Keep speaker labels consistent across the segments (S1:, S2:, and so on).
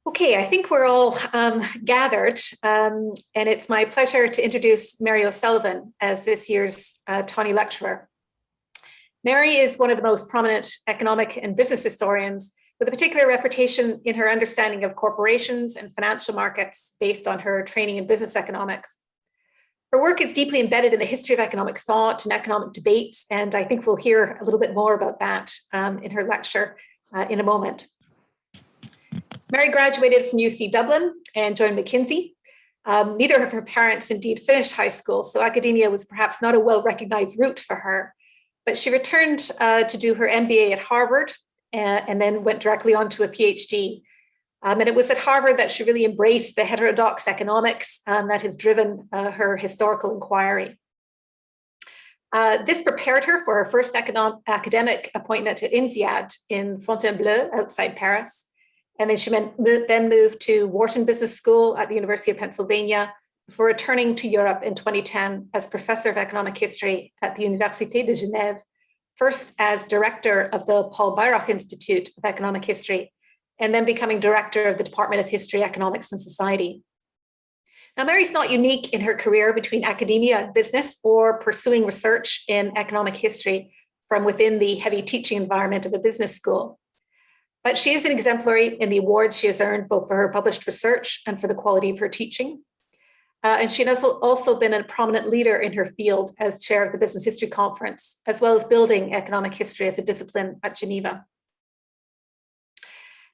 S1: Okay, I think we're all gathered, and it's my pleasure to introduce Mary O'Sullivan as this year's Tawney Lecturer. Mary is one of the most prominent economic and business historians with a particular reputation in her understanding of corporations and financial markets based on her training in business economics. Her work is deeply embedded in the history of economic thought and economic debates, and I think we'll hear a little bit more about that in her lecture in a moment. Mary graduated from UC Dublin and joined McKinsey. Neither of her parents indeed finished high school, so academia was perhaps not a well-recognized route for her. But she returned to do her MBA at Harvard and then went directly on to a PhD. And it was at Harvard that she really embraced the heterodox economics that has driven her historical inquiry. This prepared her for her first academic appointment at INSEAD in Fontainebleau outside Paris. And then she then moved to Wharton Business School at the University of Pennsylvania before returning to Europe in 2010 as professor of economic history at the Université de Genève, first as director of the Paul Weyrauch Institute of Economic History, and then becoming director of the Department of History, Economics, and Society. Now, Mary's not unique in her career between academia and business or pursuing research in economic history from within the heavy teaching environment of a business school. But she is an exemplary in the awards she has earned both for her published research and for the quality of her teaching. And she has also been a prominent leader in her field as chair of the Business History Conference, as well as building economic history as a discipline at Geneva.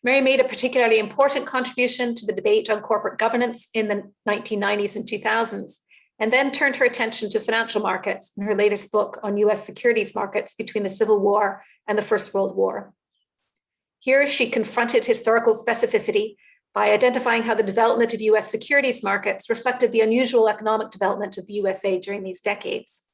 S1: Mary made a particularly important contribution to the debate on corporate governance in the 1990s and 2000s, and then turned her attention to financial markets in her latest book on US securities markets between the Civil War and the First World War. Here, she confronted historical specificity by identifying how the development of US securities markets reflected the unusual economic development of the USA during these decades.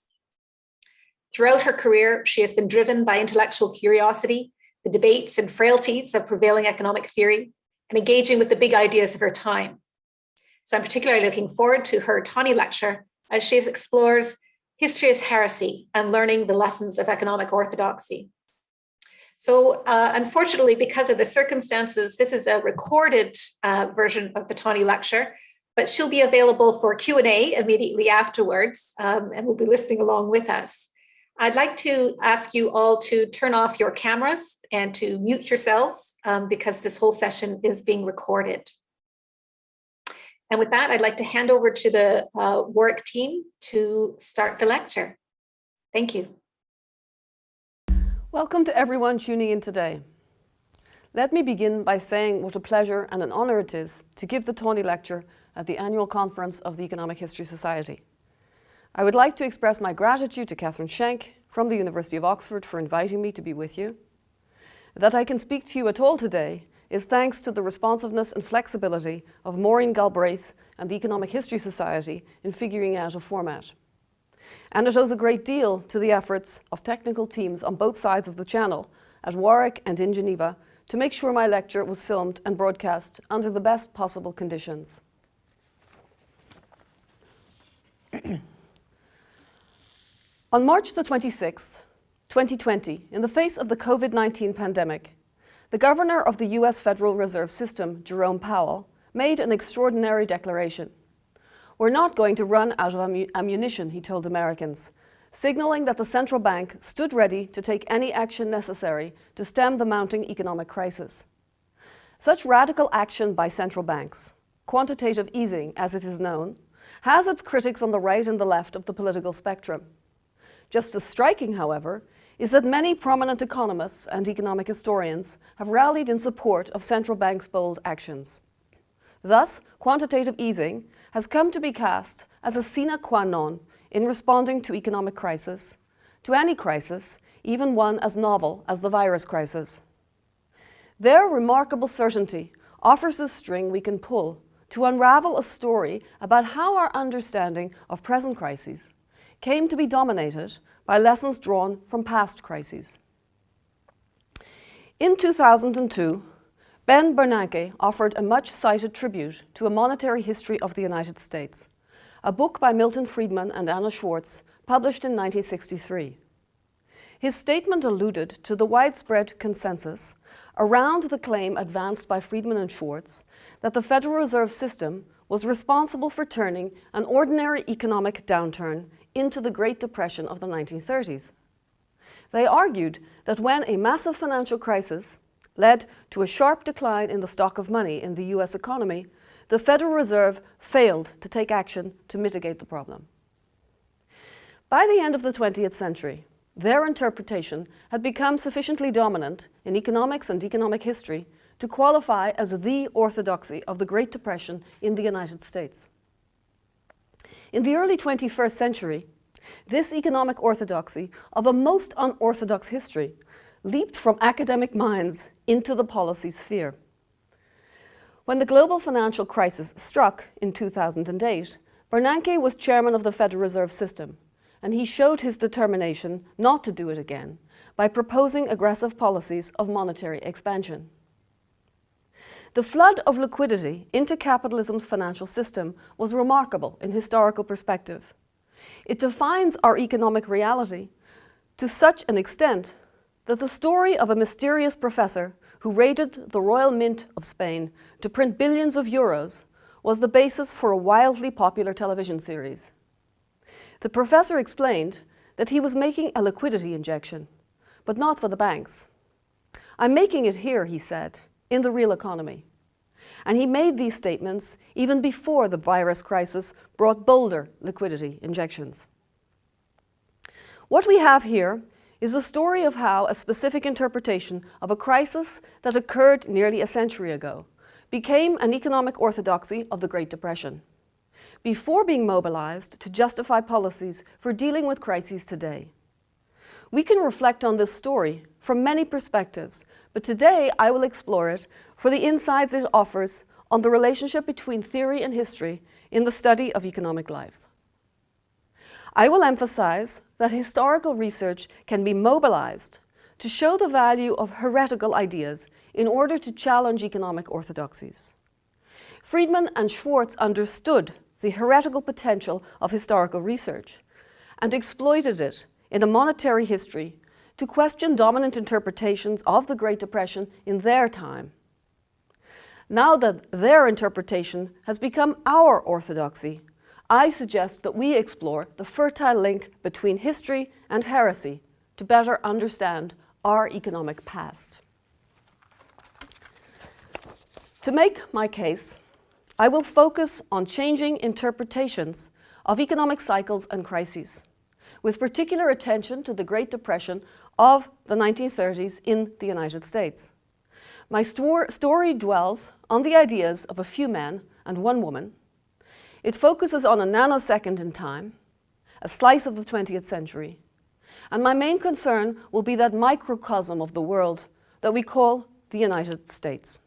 S1: Throughout her career, she has been driven by intellectual curiosity, the debates and frailties of prevailing economic theory, and engaging with the big ideas of her time. So I'm particularly looking forward to her Tawney lecture as she explores history as heresy and learning the lessons of economic orthodoxy. So unfortunately, because of the circumstances, this is a recorded version of the Tawney lecture, but she'll be available for Q&A immediately afterwards, and will be listening along with us. I'd like to ask you all to turn off your cameras and to mute yourselves because this whole session is being recorded. And with that, I'd like to hand over to the Warwick team to start the lecture. Thank you.
S2: Welcome to everyone tuning in today. Let me begin by saying what a pleasure and an honour it is to give the Tawney Lecture at the annual conference of the Economic History Society. I would like to express my gratitude to Catherine Schenk from the University of Oxford for inviting me to be with you. That I can speak to you at all today is thanks to the responsiveness and flexibility of Maureen Galbraith and the Economic History Society in figuring out a format. And it owes a great deal to the efforts of technical teams on both sides of the channel, at Warwick and in Geneva, to make sure my lecture was filmed and broadcast under the best possible conditions. On March the 26th, 2020, in the face of the COVID-19 pandemic, the governor of the US Federal Reserve System, Jerome Powell, made an extraordinary declaration. "We're not going to run out of ammunition," he told Americans, signaling that the central bank stood ready to take any action necessary to stem the mounting economic crisis. Such radical action by central banks, quantitative easing as it is known, has its critics on the right and the left of the political spectrum. Just as striking, however, is that many prominent economists and economic historians have rallied in support of central banks' bold actions. Thus, quantitative easing has come to be cast as a sine qua non in responding to economic crisis, to any crisis, even one as novel as the virus crisis. Their remarkable certainty offers a string we can pull to unravel a story about how our understanding of present crises came to be dominated by lessons drawn from past crises. In 2002, Ben Bernanke offered a much-cited tribute to a monetary history of the United States, a book by Milton Friedman and Anna Schwartz, published in 1963. his statement alluded to the widespread consensus around the claim advanced by Friedman and Schwartz that the Federal Reserve System was responsible for turning an ordinary economic downturn into the Great Depression of the 1930s. They argued that when a massive financial crisis led to a sharp decline in the stock of money in the US economy, the Federal Reserve failed to take action to mitigate the problem. By the end of the 20th century, their interpretation had become sufficiently dominant in economics and economic history to qualify as the orthodoxy of the Great Depression in the United States. In the early 21st century, this economic orthodoxy of a most unorthodox history leaped from academic minds into the policy sphere. When the global financial crisis struck in 2008, Bernanke was chairman of the Federal Reserve System, and he showed his determination not to do it again by proposing aggressive policies of monetary expansion. The flood of liquidity into capitalism's financial system was remarkable in historical perspective. It defines our economic reality to such an extent that the story of a mysterious professor who raided the Royal Mint of Spain to print billions of euros was the basis for a wildly popular television series. The professor explained that he was making a liquidity injection, but not for the banks. "I'm making it here," he said, "in the real economy." And he made these statements even before the virus crisis brought bolder liquidity injections. What we have here is a story of how a specific interpretation of a crisis that occurred nearly a century ago became an economic orthodoxy of the Great Depression, before being mobilized to justify policies for dealing with crises today. We can reflect on this story from many perspectives, but today I will explore it for the insights it offers on the relationship between theory and history in the study of economic life. I will emphasize that historical research can be mobilized to show the value of heretical ideas in order to challenge economic orthodoxies. Friedman and Schwartz understood the heretical potential of historical research and exploited it in a monetary history to question dominant interpretations of the Great Depression in their time. Now that their interpretation has become our orthodoxy, I suggest that we explore the fertile link between history and heresy to better understand our economic past. To make my case, I will focus on changing interpretations of economic cycles and crises, with particular attention to the Great Depression of the 1930s in the United States. My story dwells on the ideas of a few men and one woman. It focuses on a nanosecond in time, a slice of the 20th century, and my main concern will be that microcosm of the world that we call the United States.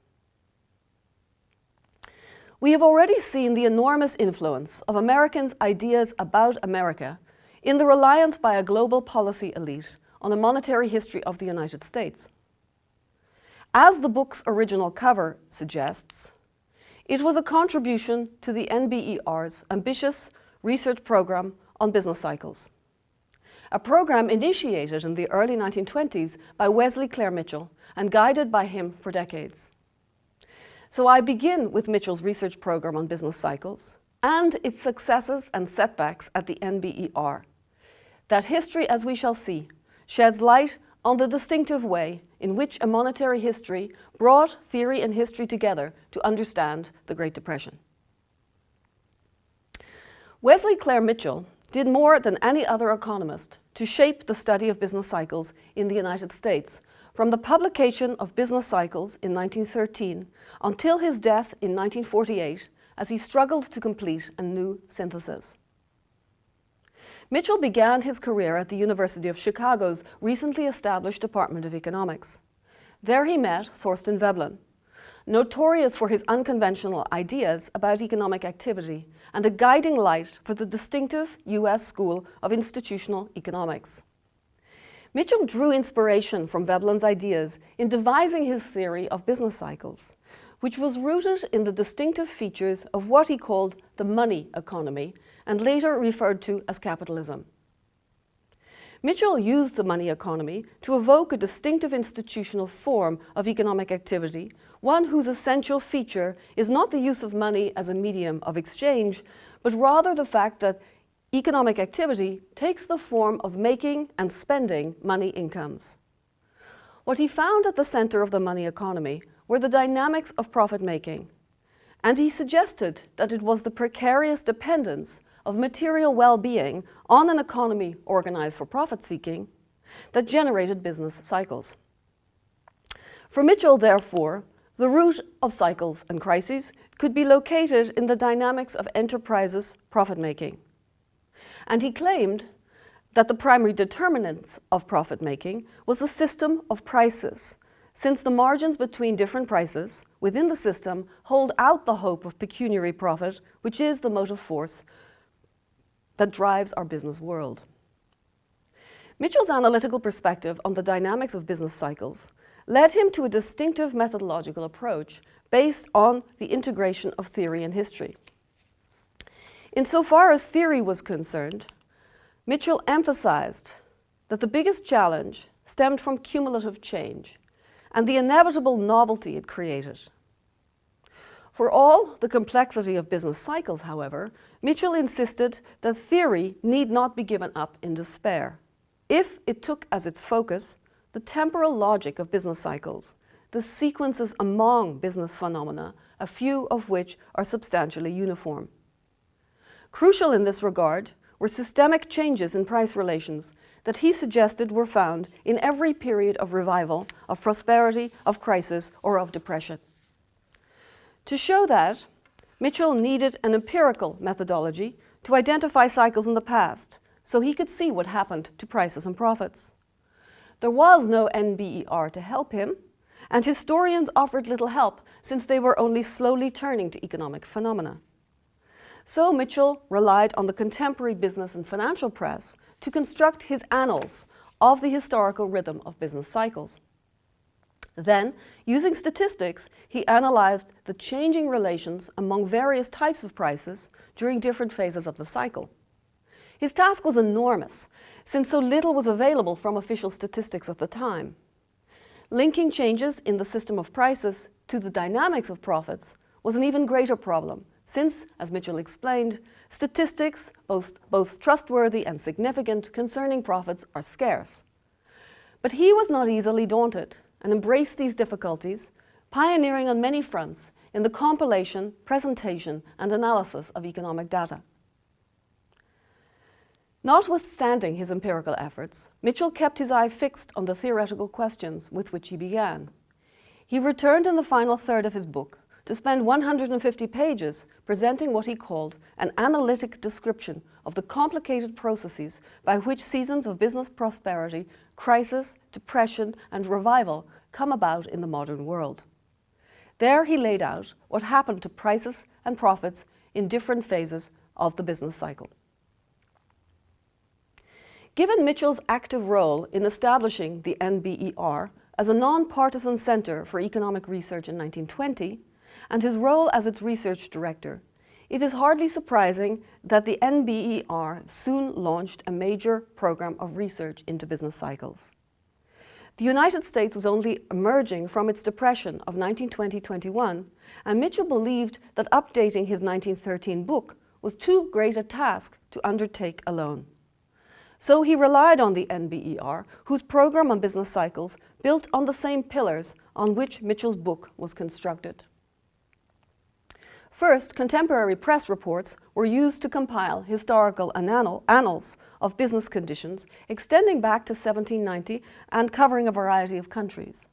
S2: We have already seen the enormous influence of Americans' ideas about America in the reliance by a global policy elite on a monetary history of the United States. As the book's original cover suggests, it was a contribution to the NBER's ambitious research program on business cycles, a program initiated in the early 1920s by Wesley Clare Mitchell and guided by him for decades. So I begin with Mitchell's research program on business cycles and its successes and setbacks at the NBER. That history, as we shall see, sheds light on the distinctive way in which a monetary history brought theory and history together to understand the Great Depression. Wesley Clare Mitchell did more than any other economist to shape the study of business cycles in the United States, from the publication of Business Cycles in 1913 until his death in 1948, as he struggled to complete a new synthesis. Mitchell began his career at the University of Chicago's recently established Department of Economics. There he met Thorstein Veblen, notorious for his unconventional ideas about economic activity and a guiding light for the distinctive US School of Institutional Economics. Mitchell drew inspiration from Veblen's ideas in devising his theory of business cycles, which was rooted in the distinctive features of what he called the money economy and later referred to as capitalism. Mitchell used the money economy to evoke a distinctive institutional form of economic activity, one whose essential feature is not the use of money as a medium of exchange, but rather the fact that economic activity takes the form of making and spending money incomes. What he found at the center of the money economy were the dynamics of profit-making, and he suggested that it was the precarious dependence of material well-being on an economy organized for profit-seeking that generated business cycles. For Mitchell, therefore, the root of cycles and crises could be located in the dynamics of enterprises' profit-making. And he claimed that the primary determinants of profit-making was the system of prices, since the margins between different prices within the system hold out the hope of pecuniary profit, which is the motive force that drives our business world. Mitchell's analytical perspective on the dynamics of business cycles led him to a distinctive methodological approach based on the integration of theory and history. Insofar as theory was concerned, Mitchell emphasized that the biggest challenge stemmed from cumulative change and the inevitable novelty it created. For all the complexity of business cycles, however, Mitchell insisted that theory need not be given up in despair if it took as its focus the temporal logic of business cycles, the sequences among business phenomena, a few of which are substantially uniform. Crucial in this regard were systemic changes in price relations that he suggested were found in every period of revival, of prosperity, of crisis, or of depression. To show that, Mitchell needed an empirical methodology to identify cycles in the past, so he could see what happened to prices and profits. There was no NBER to help him, and historians offered little help since they were only slowly turning to economic phenomena. So Mitchell relied on the contemporary business and financial press to construct his annals of the historical rhythm of business cycles. Then, using statistics, he analyzed the changing relations among various types of prices during different phases of the cycle. His task was enormous, since so little was available from official statistics at the time. Linking changes in the system of prices to the dynamics of profits was an even greater problem, since, as Mitchell explained, statistics, both trustworthy and significant concerning profits, are scarce. But he was not easily daunted and embraced these difficulties, pioneering on many fronts in the compilation, presentation, and analysis of economic data. Notwithstanding his empirical efforts, Mitchell kept his eye fixed on the theoretical questions with which he began. He returned in the final third of his book to spend 150 pages presenting what he called an analytic description of the complicated processes by which seasons of business prosperity, crisis, depression, and revival come about in the modern world. There he laid out what happened to prices and profits in different phases of the business cycle. Given Mitchell's active role in establishing the NBER as a non-partisan center for economic research in 1920, and his role as its research director, it is hardly surprising that the NBER soon launched a major program of research into business cycles. The United States was only emerging from its depression of 1920-21, and Mitchell believed that updating his 1913 book was too great a task to undertake alone. So he relied on the NBER, whose program on business cycles built on the same pillars on which Mitchell's book was constructed. First, contemporary press reports were used to compile historical annals of business conditions extending back to 1790 and covering a variety of countries.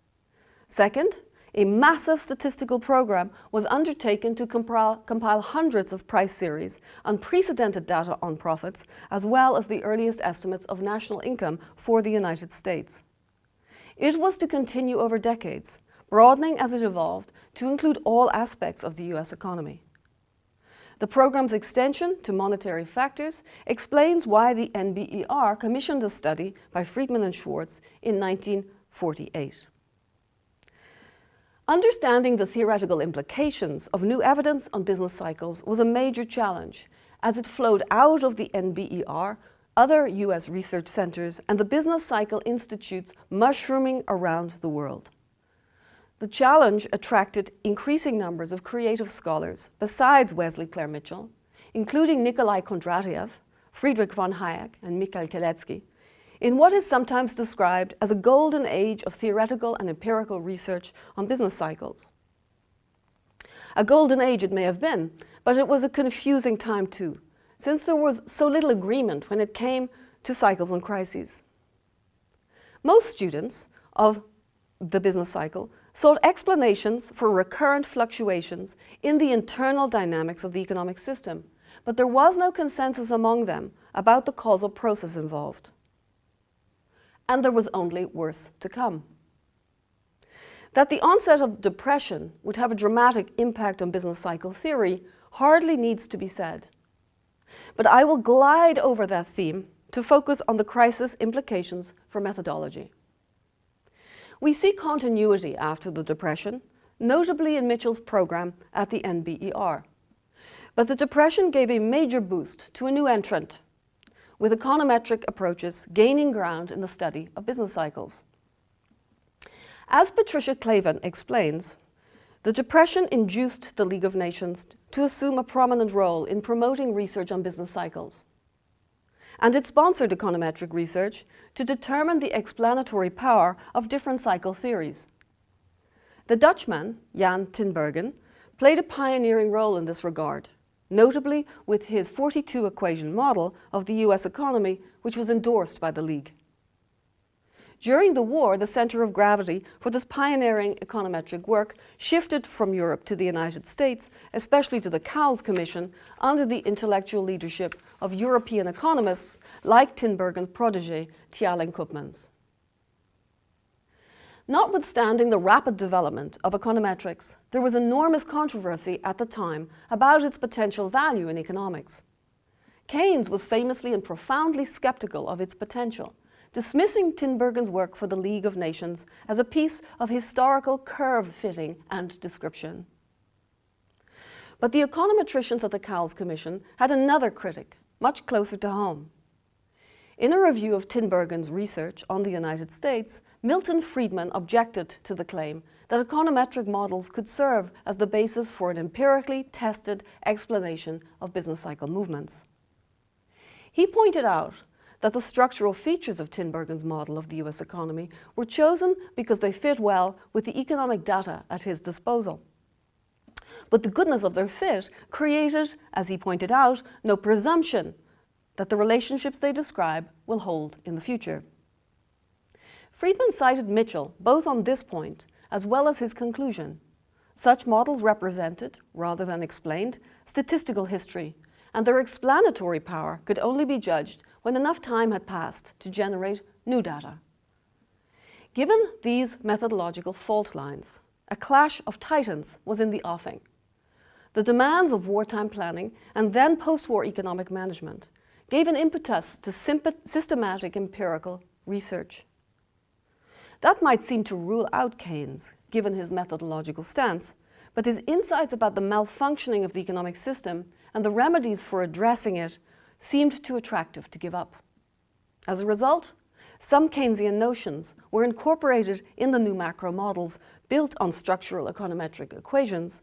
S2: Second, a massive statistical program was undertaken to compile hundreds of price series, unprecedented data on profits, as well as the earliest estimates of national income for the United States. It was to continue over decades, broadening as it evolved to include all aspects of the US economy. The program's extension to monetary factors explains why the NBER commissioned a study by Friedman and Schwartz in 1948. Understanding the theoretical implications of new evidence on business cycles was a major challenge, as it flowed out of the NBER other US research centers, and the business cycle institutes mushrooming around the world. The challenge attracted increasing numbers of creative scholars besides Wesley Clare Mitchell, including Nikolai Kondratiev, Friedrich von Hayek, and Mikhail Kalecki, in what is sometimes described as a golden age of theoretical and empirical research on business cycles. A golden age it may have been, but it was a confusing time too, since there was so little agreement when it came to cycles and crises. Most students of the business cycle sought explanations for recurrent fluctuations in the internal dynamics of the economic system, but there was no consensus among them about the causal process involved. And there was only worse to come. That the onset of the Depression would have a dramatic impact on business cycle theory hardly needs to be said. But I will glide over that theme to focus on the crisis implications for methodology. We see continuity after the Depression, notably in Mitchell's program at the NBER. But the Depression gave a major boost to a new entrant, with econometric approaches gaining ground in the study of business cycles. As Patricia Clavin explains, the Depression induced the League of Nations to assume a prominent role in promoting research on business cycles. And it sponsored econometric research to determine the explanatory power of different cycle theories. The Dutchman, Jan Tinbergen, played a pioneering role in this regard, notably with his 42-equation model of the US economy, which was endorsed by the League. During the war, the center of gravity for this pioneering econometric work shifted from Europe to the United States, especially to the Cowles Commission, under the intellectual leadership of European economists like Tinbergen's protege, Tjalling Koopmans. Notwithstanding the rapid development of econometrics, there was enormous controversy at the time about its potential value in economics. Keynes was famously and profoundly skeptical of its potential, dismissing Tinbergen's work for the League of Nations as a piece of historical curve fitting and description. But the econometricians at the Cowles Commission had another critic, much closer to home. In a review of Tinbergen's research on the United States, Milton Friedman objected to the claim that econometric models could serve as the basis for an empirically tested explanation of business cycle movements. He pointed out that the structural features of Tinbergen's model of the US economy were chosen because they fit well with the economic data at his disposal. But the goodness of their fit created, as he pointed out, no presumption that the relationships they describe will hold in the future. Friedman cited Mitchell both on this point as well as his conclusion. Such models represented, rather than explained, statistical history, and their explanatory power could only be judged when enough time had passed to generate new data. Given these methodological fault lines, a clash of titans was in the offing. The demands of wartime planning and then post-war economic management gave an impetus to systematic empirical research. That might seem to rule out Keynes, given his methodological stance, but his insights about the malfunctioning of the economic system and the remedies for addressing it seemed too attractive to give up. As a result, some Keynesian notions were incorporated in the new macro models built on structural econometric equations,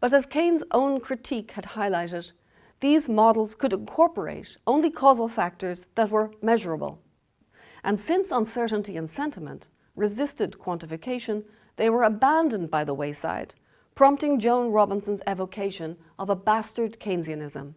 S2: but as Keynes' own critique had highlighted, these models could incorporate only causal factors that were measurable. And since uncertainty and sentiment resisted quantification, they were abandoned by the wayside, prompting Joan Robinson's evocation of a bastard Keynesianism.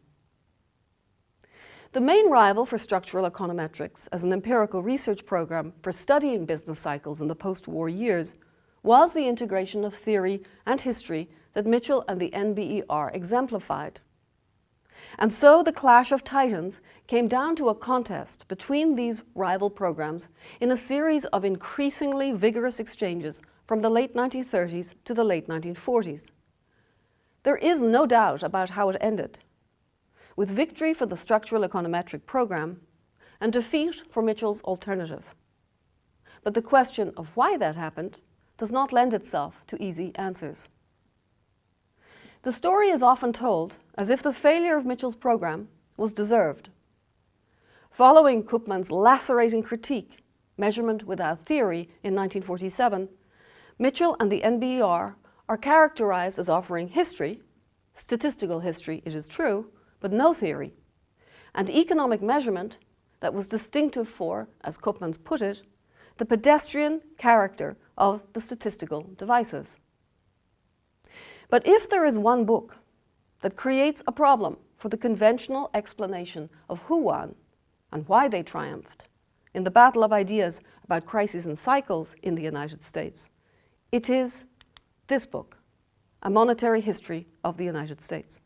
S2: The main rival for structural econometrics as an empirical research program for studying business cycles in the post-war years was the integration of theory and history that Mitchell and the NBER exemplified. And so the clash of titans came down to a contest between these rival programs in a series of increasingly vigorous exchanges from the late 1930s to the late 1940s. There is no doubt about how it ended, with victory for the structural econometric program and defeat for Mitchell's alternative. But the question of why that happened does not lend itself to easy answers. The story is often told as if the failure of Mitchell's program was deserved. Following Koopman's lacerating critique, Measurement Without Theory, in 1947, Mitchell and the NBER are characterized as offering history, statistical history it is true, but no theory, and economic measurement that was distinctive for, as Koopmans put it, the pedestrian character of the statistical devices. But if there is one book that creates a problem for the conventional explanation of who won and why they triumphed in the battle of ideas about crises and cycles in the United States, it is this book, A Monetary History of the United States.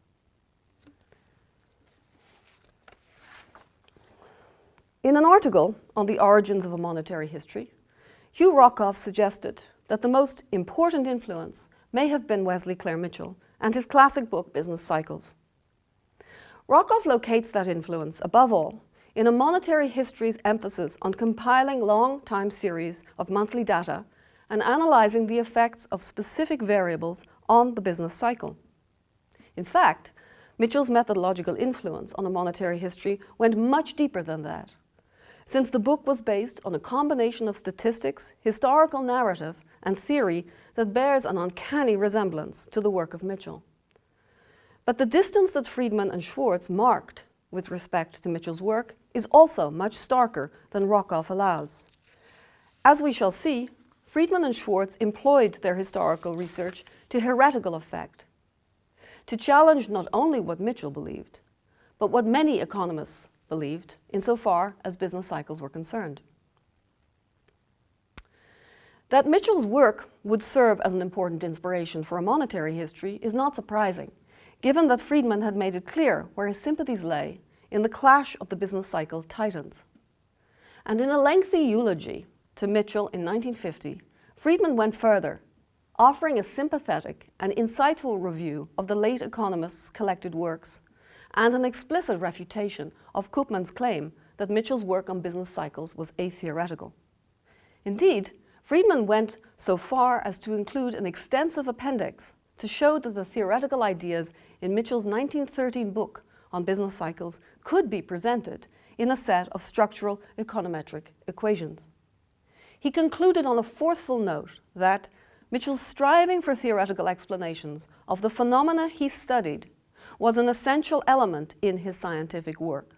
S2: In an article on the origins of a monetary history, Hugh Rockoff suggested that the most important influence may have been Wesley Clare Mitchell and his classic book, Business Cycles. Rockoff locates that influence, above all, in a monetary history's emphasis on compiling long time series of monthly data and analyzing the effects of specific variables on the business cycle. In fact, Mitchell's methodological influence on a monetary history went much deeper than that, since the book was based on a combination of statistics, historical narrative, and theory that bears an uncanny resemblance to the work of Mitchell. But the distance that Friedman and Schwartz marked with respect to Mitchell's work is also much starker than Rockoff allows. As we shall see, Friedman and Schwartz employed their historical research to heretical effect, to challenge not only what Mitchell believed, but what many economists believed insofar as business cycles were concerned. That Mitchell's work would serve as an important inspiration for a monetary history is not surprising, given that Friedman had made it clear where his sympathies lay in the clash of the business cycle titans. And in a lengthy eulogy to Mitchell in 1950, Friedman went further, offering a sympathetic and insightful review of the late economist's collected works and an explicit refutation of Koopman's claim that Mitchell's work on business cycles was atheoretical. Indeed, Friedman went so far as to include an extensive appendix to show that the theoretical ideas in Mitchell's 1913 book on business cycles could be presented in a set of structural econometric equations. He concluded on a forceful note that Mitchell's striving for theoretical explanations of the phenomena he studied was an essential element in his scientific work.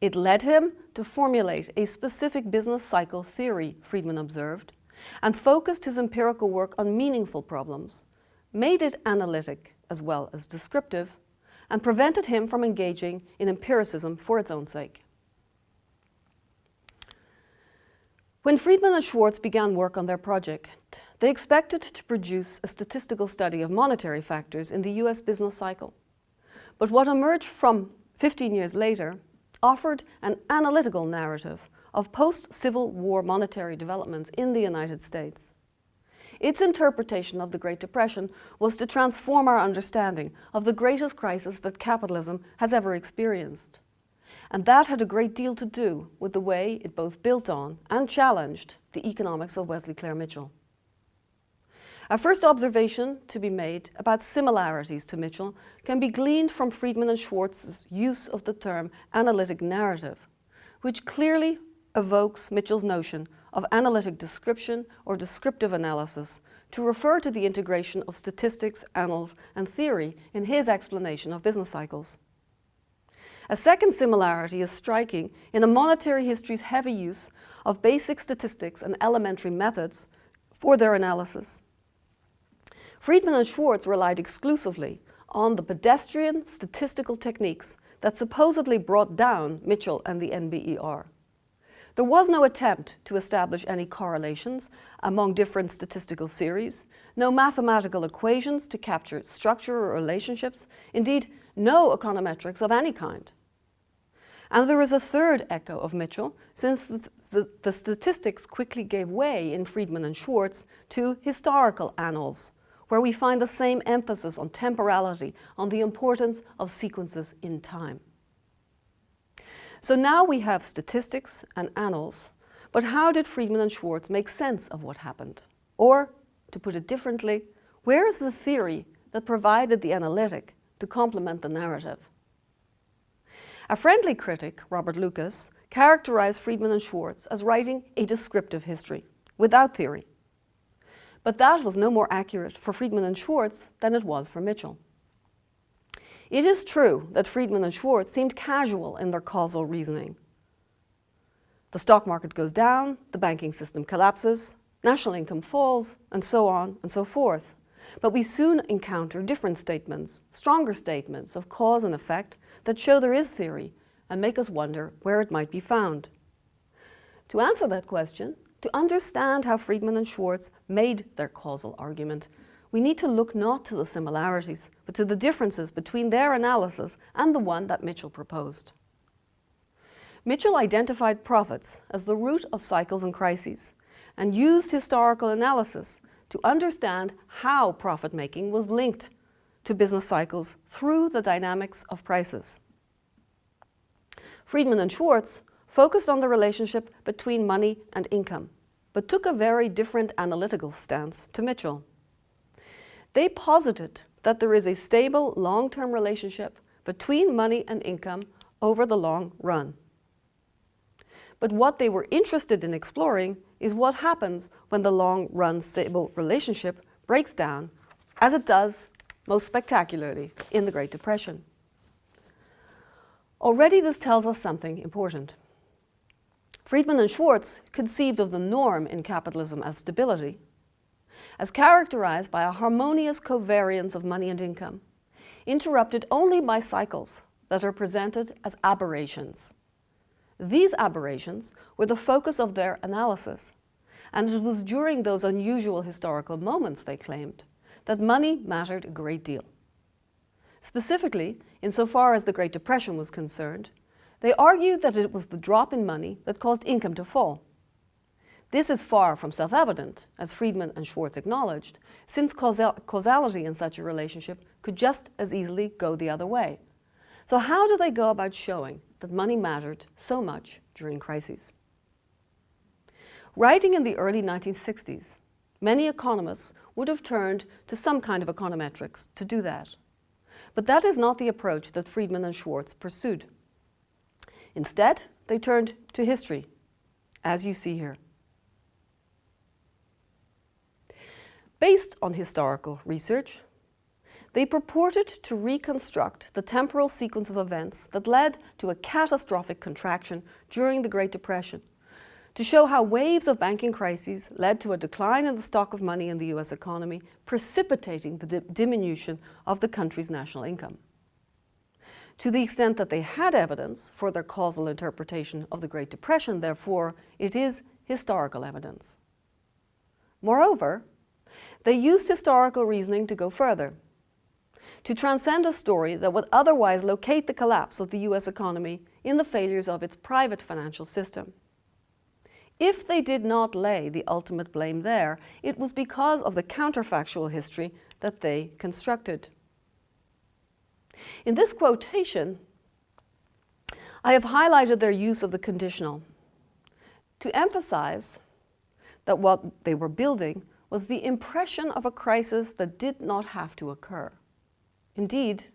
S2: It led him to formulate a specific business cycle theory, Friedman observed, and focused his empirical work on meaningful problems, made it analytic as well as descriptive, and prevented him from engaging in empiricism for its own sake. When Friedman and Schwartz began work on their project, they expected to produce a statistical study of monetary factors in the US business cycle. But what emerged from 15 years later offered an analytical narrative of post-Civil War monetary developments in the United States. Its interpretation of the Great Depression was to transform our understanding of the greatest crisis that capitalism has ever experienced. And that had a great deal to do with the way it both built on and challenged the economics of Wesley Clare Mitchell. A first observation to be made about similarities to Mitchell can be gleaned from Friedman and Schwartz's use of the term analytic narrative, which clearly evokes Mitchell's notion of analytic description or descriptive analysis to refer to the integration of statistics, annals, and theory in his explanation of business cycles. A second similarity is striking in a monetary history's heavy use of basic statistics and elementary methods for their analysis. Friedman and Schwartz relied exclusively on the pedestrian statistical techniques that supposedly brought down Mitchell and the NBER. There was no attempt to establish any correlations among different statistical series, no mathematical equations to capture structure or relationships, indeed, no econometrics of any kind. And there is a third echo of Mitchell, since the statistics quickly gave way in Friedman and Schwartz to historical annals, where we find the same emphasis on temporality, on the importance of sequences in time. So now we have statistics and annals, but how did Friedman and Schwartz make sense of what happened? Or, to put it differently, where is the theory that provided the analytic to complement the narrative? A friendly critic, Robert Lucas, characterized Friedman and Schwartz as writing a descriptive history, without theory. But that was no more accurate for Friedman and Schwartz than it was for Mitchell. It is true that Friedman and Schwartz seemed casual in their causal reasoning. The stock market goes down, the banking system collapses, national income falls, and so on and so forth. But we soon encounter different statements, stronger statements of cause and effect that show there is theory and make us wonder where it might be found. To answer that question, to understand how Friedman and Schwartz made their causal argument, we need to look not to the similarities, but to the differences between their analysis and the one that Mitchell proposed. Mitchell identified profits as the root of cycles and crises and used historical analysis to understand how profit-making was linked to business cycles through the dynamics of prices. Friedman and Schwartz focused on the relationship between money and income, but took a very different analytical stance to Mitchell. They posited that there is a stable long-term relationship between money and income over the long run. But what they were interested in exploring is what happens when the long-run stable relationship breaks down, as it does most spectacularly in the Great Depression. Already this tells us something important. Friedman and Schwartz conceived of the norm in capitalism as stability, as characterized by a harmonious covariance of money and income, interrupted only by cycles that are presented as aberrations. These aberrations were the focus of their analysis, and it was during those unusual historical moments, they claimed, that money mattered a great deal. Specifically, insofar as the Great Depression was concerned, they argued that it was the drop in money that caused income to fall. This is far from self-evident, as Friedman and Schwartz acknowledged, since causality in such a relationship could just as easily go the other way. So how do they go about showing that money mattered so much during crises? Writing in the early 1960s, many economists would have turned to some kind of econometrics to do that. But that is not the approach that Friedman and Schwartz pursued. Instead, they turned to history, as you see here. Based on historical research, they purported to reconstruct the temporal sequence of events that led to a catastrophic contraction during the Great Depression, to show how waves of banking crises led to a decline in the stock of money in the US economy, precipitating the diminution of the country's national income. To the extent that they had evidence for their causal interpretation of the Great Depression, therefore, it is historical evidence. Moreover, they used historical reasoning to go further, to transcend a story that would otherwise locate the collapse of the US economy in the failures of its private financial system. If they did not lay the ultimate blame there, it was because of the counterfactual history that they constructed. In this quotation, I have highlighted their use of the conditional to emphasize that what they were building was the impression of a crisis that did not have to occur. Indeed,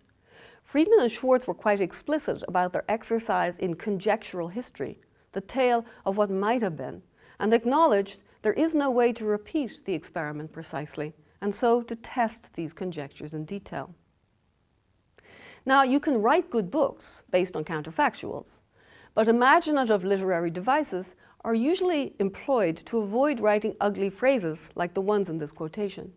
S2: Friedman and Schwartz were quite explicit about their exercise in conjectural history, the tale of what might have been, and acknowledged there is no way to repeat the experiment precisely, and so to test these conjectures in detail. Now, you can write good books based on counterfactuals, but imaginative literary devices are usually employed to avoid writing ugly phrases like the ones in this quotation.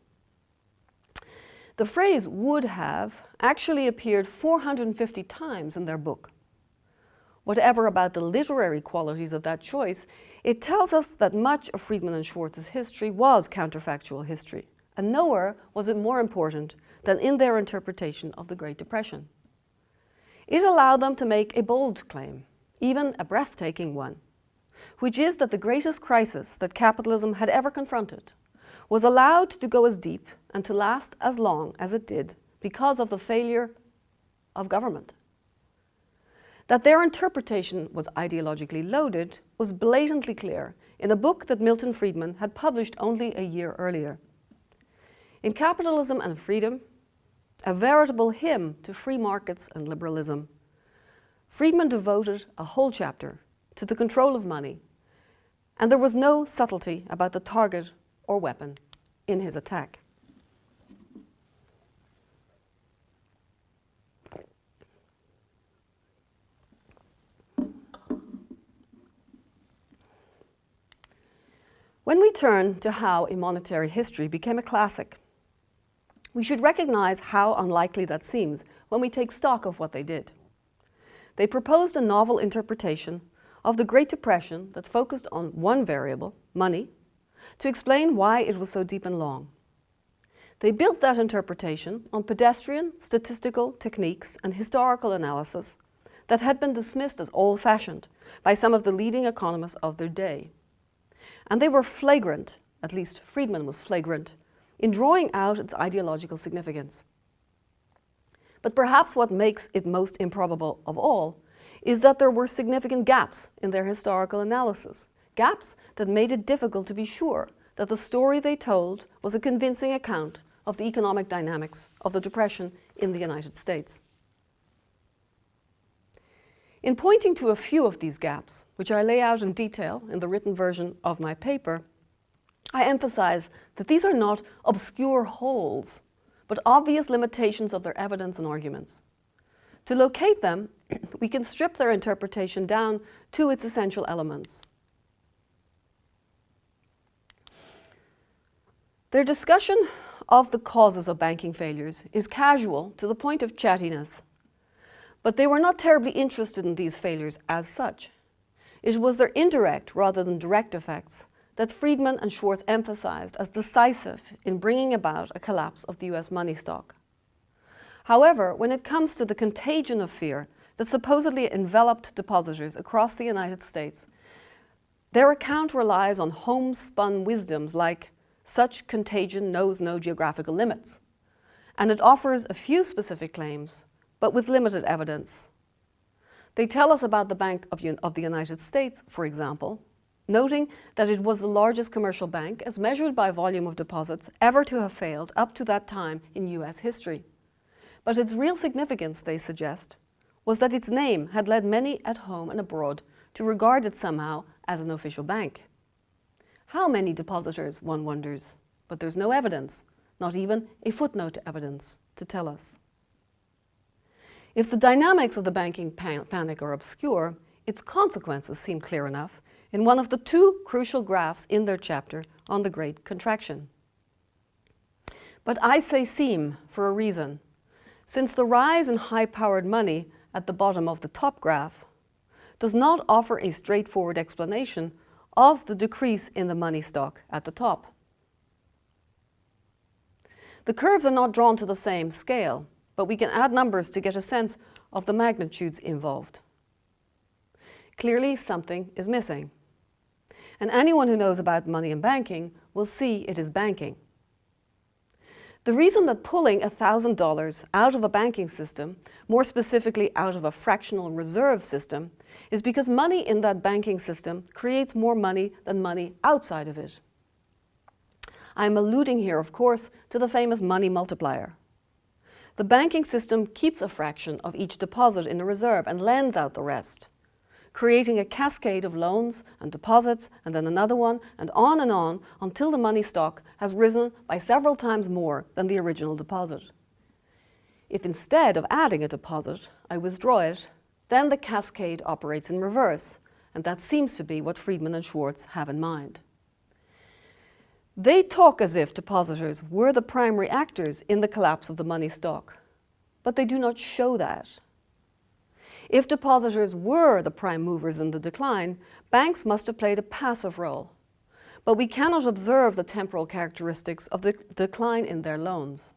S2: The phrase would have actually appeared 450 times in their book. Whatever about the literary qualities of that choice, it tells us that much of Friedman and Schwartz's history was counterfactual history, and nowhere was it more important than in their interpretation of the Great Depression. It allowed them to make a bold claim, even a breathtaking one, which is that the greatest crisis that capitalism had ever confronted was allowed to go as deep and to last as long as it did because of the failure of government. That their interpretation was ideologically loaded was blatantly clear in a book that Milton Friedman had published only a year earlier. In Capitalism and Freedom, a veritable hymn to free markets and liberalism, Friedman devoted a whole chapter to the control of money, and there was no subtlety about the target or weapon in his attack. When we turn to how a monetary history became a classic, we should recognize how unlikely that seems when we take stock of what they did. They proposed a novel interpretation of the Great Depression that focused on one variable, money, to explain why it was so deep and long. They built that interpretation on pedestrian statistical techniques and historical analysis that had been dismissed as old-fashioned by some of the leading economists of their day. And they were flagrant, at least Friedman was flagrant, in drawing out its ideological significance. But perhaps what makes it most improbable of all is that there were significant gaps in their historical analysis, gaps that made it difficult to be sure that the story they told was a convincing account of the economic dynamics of the Depression in the United States. In pointing to a few of these gaps, which I lay out in detail in the written version of my paper, I emphasize that these are not obscure holes, but obvious limitations of their evidence and arguments. To locate them, we can strip their interpretation down to its essential elements. Their discussion of the causes of banking failures is casual to the point of chattiness, but they were not terribly interested in these failures as such. It was their indirect rather than direct effects that Friedman and Schwartz emphasized as decisive in bringing about a collapse of the US money stock. However, when it comes to the contagion of fear that supposedly enveloped depositors across the United States, their account relies on homespun wisdoms like such contagion knows no geographical limits, and it offers a few specific claims, but with limited evidence. They tell us about the Bank of the United States, for example, noting that it was the largest commercial bank as measured by volume of deposits ever to have failed up to that time in US history. But its real significance, they suggest, was that its name had led many at home and abroad to regard it somehow as an official bank. How many depositors, one wonders, but there's no evidence, not even a footnote evidence to tell us. If the dynamics of the banking panic are obscure, its consequences seem clear enough in one of the two crucial graphs in their chapter on the Great Contraction. But I say seem for a reason, since the rise in high-powered money at the bottom of the top graph does not offer a straightforward explanation of the decrease in the money stock at the top. The curves are not drawn to the same scale, but we can add numbers to get a sense of the magnitudes involved. Clearly, something is missing. And anyone who knows about money and banking will see it is banking. The reason that pulling $1,000 out of a banking system, more specifically out of a fractional reserve system, is because money in that banking system creates more money than money outside of it. I'm alluding here, of course, to the famous money multiplier. The banking system keeps a fraction of each deposit in a reserve and lends out the rest, creating a cascade of loans and deposits and then another one and on until the money stock has risen by several times more than the original deposit. If instead of adding a deposit, I withdraw it, then the cascade operates in reverse, and that seems to be what Friedman and Schwartz have in mind. They talk as if depositors were the primary actors in the collapse of the money stock, but they do not show that. If depositors were the prime movers in the decline, banks must have played a passive role, but we cannot observe the temporal characteristics of the decline in their loans.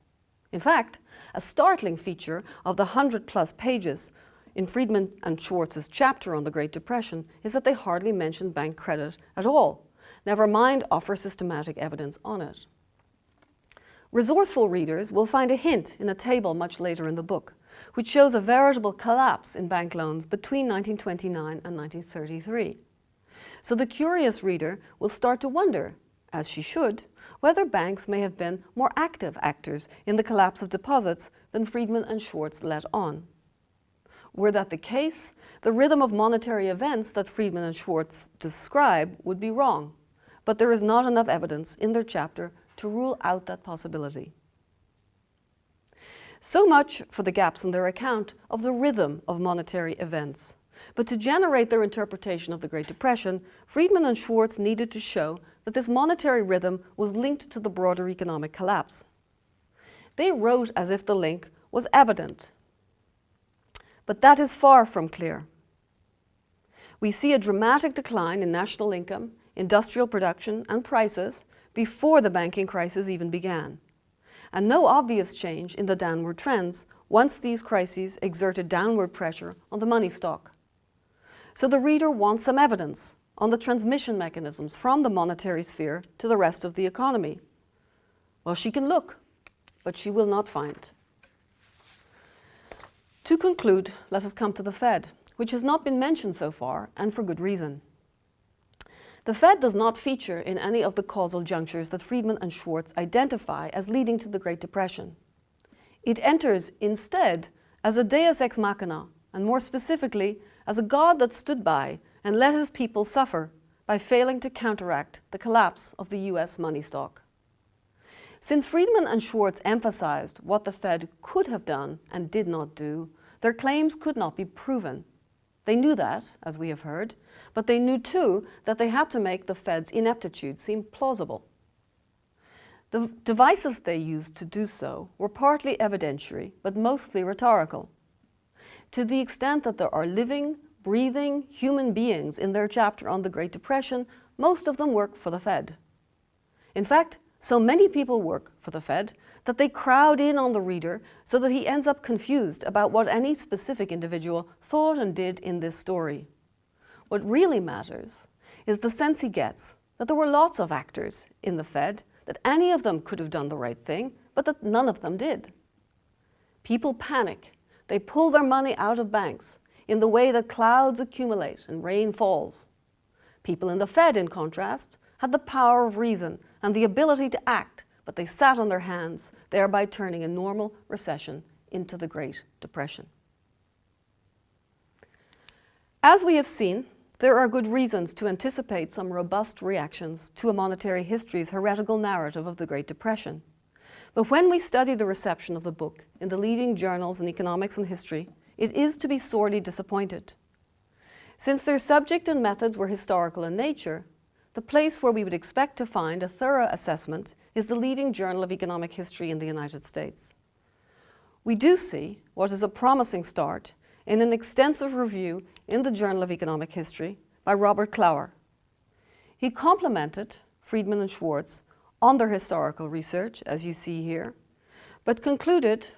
S2: In fact, a startling feature of the 100+ pages in Friedman and Schwartz's chapter on the Great Depression is that they hardly mention bank credit at all, never mind offer systematic evidence on it. Resourceful readers will find a hint in a table much later in the book, which shows a veritable collapse in bank loans between 1929 and 1933. So the curious reader will start to wonder, as she should, whether banks may have been more active actors in the collapse of deposits than Friedman and Schwartz let on. were that the case, the rhythm of monetary events that Friedman and Schwartz describe would be wrong, but there is not enough evidence in their chapter to rule out that possibility. So much for the gaps in their account of the rhythm of monetary events. But to generate their interpretation of the Great Depression, Friedman and Schwartz needed to show that this monetary rhythm was linked to the broader economic collapse. They wrote as if the link was evident. But that is far from clear. We see a dramatic decline in national income, industrial production, and prices before the banking crisis even began, and no obvious change in the downward trends once these crises exerted downward pressure on the money stock. So the reader wants some evidence on the transmission mechanisms from the monetary sphere to the rest of the economy. Well, she can look, but she will not find. To conclude, let us come to the Fed, which has not been mentioned so far, and for good reason. The Fed does not feature in any of the causal junctures that Friedman and Schwartz identify as leading to the Great Depression. It enters instead as a deus ex machina, and more specifically, as a God that stood by and let his people suffer by failing to counteract the collapse of the US money stock. Since Friedman and Schwartz emphasized what the Fed could have done and did not do, their claims could not be proven. They knew that, as we have heard, but they knew too that they had to make the Fed's ineptitude seem plausible. The devices they used to do so were partly evidentiary, but mostly rhetorical. To the extent that there are living, breathing human beings in their chapter on the Great Depression, most of them work for the Fed. In fact, so many people work for the Fed that they crowd in on the reader so that he ends up confused about what any specific individual thought and did in this story. What really matters is the sense he gets that there were lots of actors in the Fed, that any of them could have done the right thing, but that none of them did. People panic. They pull their money out of banks in the way that clouds accumulate and rain falls. People in the Fed, in contrast, had the power of reason and the ability to act, but they sat on their hands, thereby turning a normal recession into the Great Depression. As we have seen, there are good reasons to anticipate some robust reactions to a monetary history's heretical narrative of the Great Depression. But when we study the reception of the book in the leading journals in economics and history, it is to be sorely disappointed. Since their subject and methods were historical in nature, the place where we would expect to find a thorough assessment is the leading journal of economic history in the United States. We do see what is a promising start in an extensive review in the Journal of Economic History by Robert Clower. He complimented Friedman and Schwartz on their historical research, as you see here, but concluded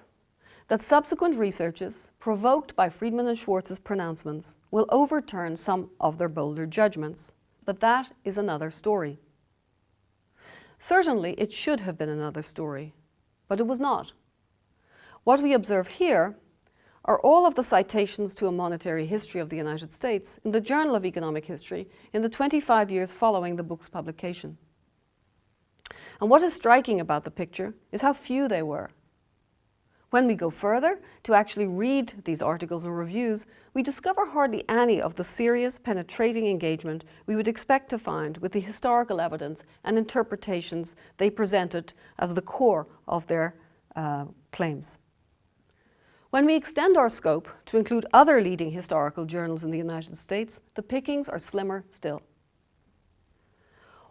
S2: that subsequent researches provoked by Friedman and Schwartz's pronouncements will overturn some of their bolder judgments, but that is another story. Certainly, it should have been another story, but it was not. What we observe here are all of the citations to a monetary history of the United States in the Journal of Economic History in the 25 years following the book's publication. And what is striking about the picture is how few they were. When we go further to actually read these articles and reviews, we discover hardly any of the serious, penetrating engagement we would expect to find with the historical evidence and interpretations they presented as the core of their claims. When we extend our scope to include other leading historical journals in the United States, the pickings are slimmer still.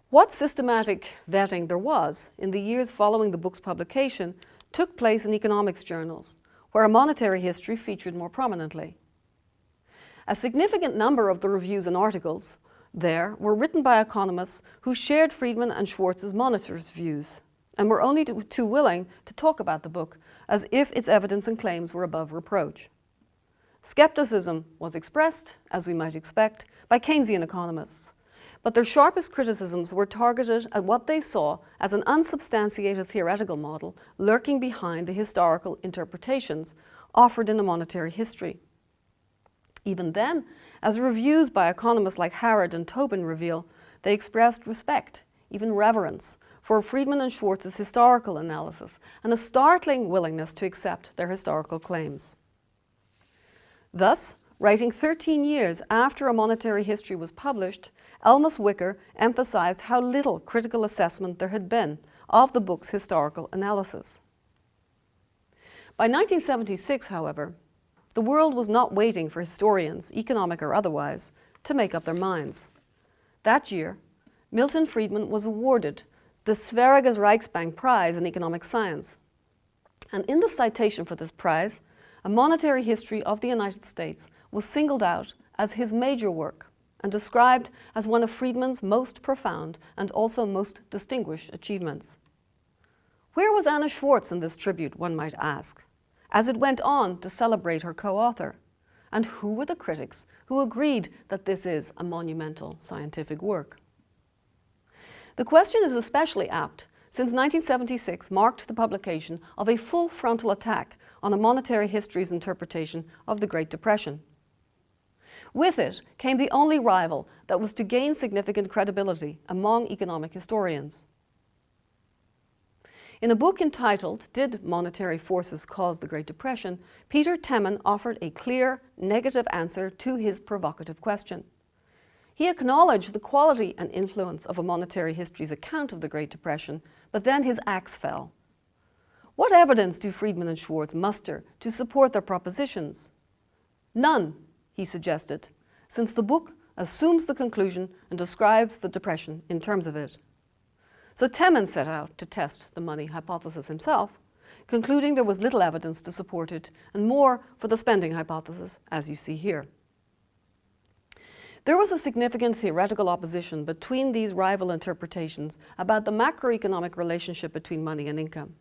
S2: What systematic vetting there was in the years following the book's publication took place in economics journals, where a monetary history featured more prominently. A significant number of the reviews and articles there were written by economists who shared Friedman and Schwartz's monetary views and were only too willing to talk about the book as if its evidence and claims were above reproach. Skepticism was expressed, as we might expect, by Keynesian economists, but their sharpest criticisms were targeted at what they saw as an unsubstantiated theoretical model lurking behind the historical interpretations offered in a monetary history. Even then, as reviews by economists like Harrod and Tobin reveal, they expressed respect, even reverence, for Friedman and Schwartz's historical analysis and a startling willingness to accept their historical claims. Thus, writing 13 years after A Monetary History was published, Elmas Wicker emphasized how little critical assessment there had been of the book's historical analysis. By 1976, however, the world was not waiting for historians, economic or otherwise, to make up their minds. That year, Milton Friedman was awarded the Sveriges Riksbank Prize in Economic Science. And in the citation for this prize, A Monetary History of the United States was singled out as his major work and described as one of Friedman's most profound and also most distinguished achievements. Where was Anna Schwartz in this tribute, one might ask, as it went on to celebrate her co-author? And who were the critics who agreed that this is a monumental scientific work? The question is especially apt since 1976 marked the publication of a full frontal attack on A Monetary History's interpretation of the Great Depression. With it came the only rival that was to gain significant credibility among economic historians. In a book entitled "Did Monetary Forces Cause the Great Depression?", Peter Temmin offered a clear, negative answer to his provocative question. He acknowledged the quality and influence of A Monetary History's account of the Great Depression, but then his axe fell. What evidence do Friedman and Schwartz muster to support their propositions? None, he suggested, since the book assumes the conclusion and describes the Depression in terms of it. So Temmin set out to test the money hypothesis himself, concluding there was little evidence to support it and more for the spending hypothesis, as you see here. There was a significant theoretical opposition between these rival interpretations about the macroeconomic relationship between money and income.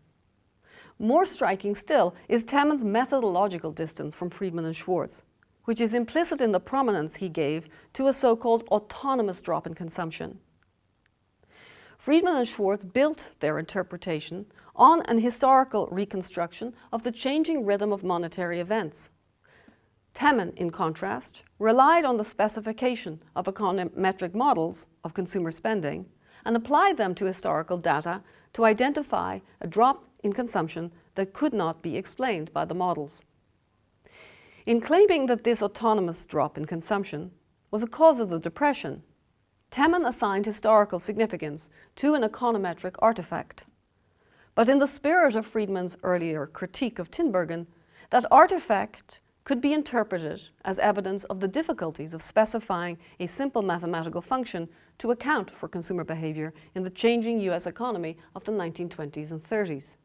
S2: More striking still is Temmin's methodological distance from Friedman and Schwartz, which is implicit in the prominence he gave to a so-called autonomous drop in consumption. Friedman and Schwartz built their interpretation on an historical reconstruction of the changing rhythm of monetary events. Temmin, in contrast, relied on the specification of econometric models of consumer spending and applied them to historical data to identify a drop in consumption that could not be explained by the models. In claiming that this autonomous drop in consumption was a cause of the Depression, Temmin assigned historical significance to an econometric artifact. But in the spirit of Friedman's earlier critique of Tinbergen, that artifact could be interpreted as evidence of the difficulties of specifying a simple mathematical function to account for consumer behavior in the changing US economy of the 1920s and 30s.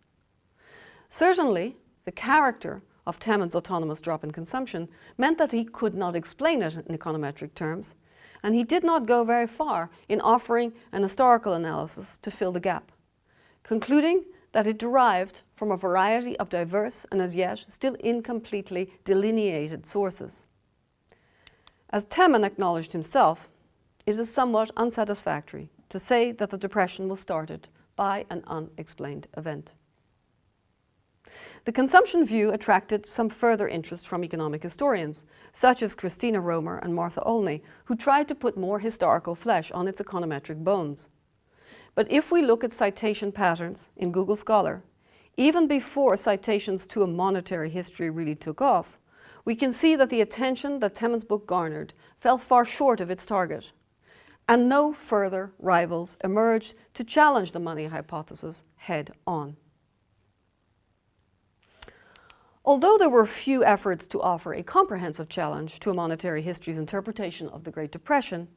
S2: Certainly, the character of Temmin's autonomous drop in consumption meant that he could not explain it in econometric terms, and he did not go very far in offering an historical analysis to fill the gap, concluding that it derived from a variety of diverse and as yet still incompletely delineated sources. As Temmin acknowledged himself, it is somewhat unsatisfactory to say that the Depression was started by an unexplained event. The consumption view attracted some further interest from economic historians, such as Christina Romer and Martha Olney, who tried to put more historical flesh on its econometric bones. But if we look at citation patterns in Google Scholar, even before citations to A Monetary History really took off, we can see that the attention that Temmin's book garnered fell far short of its target, and no further rivals emerged to challenge the money hypothesis head on. Although there were few efforts to offer a comprehensive challenge to A Monetary History's interpretation of the Great Depression,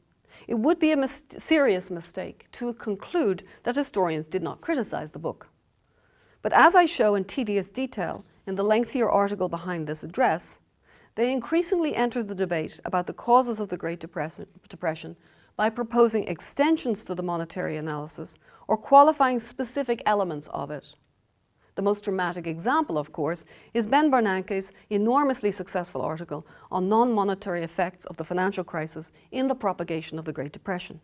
S2: it would be a serious mistake to conclude that historians did not criticize the book. But as I show in tedious detail in the lengthier article behind this address, they increasingly entered the debate about the causes of the Great Depression by proposing extensions to the monetary analysis or qualifying specific elements of it. The most dramatic example, of course, is Ben Bernanke's enormously successful article on non-monetary effects of the financial crisis in the propagation of the Great Depression.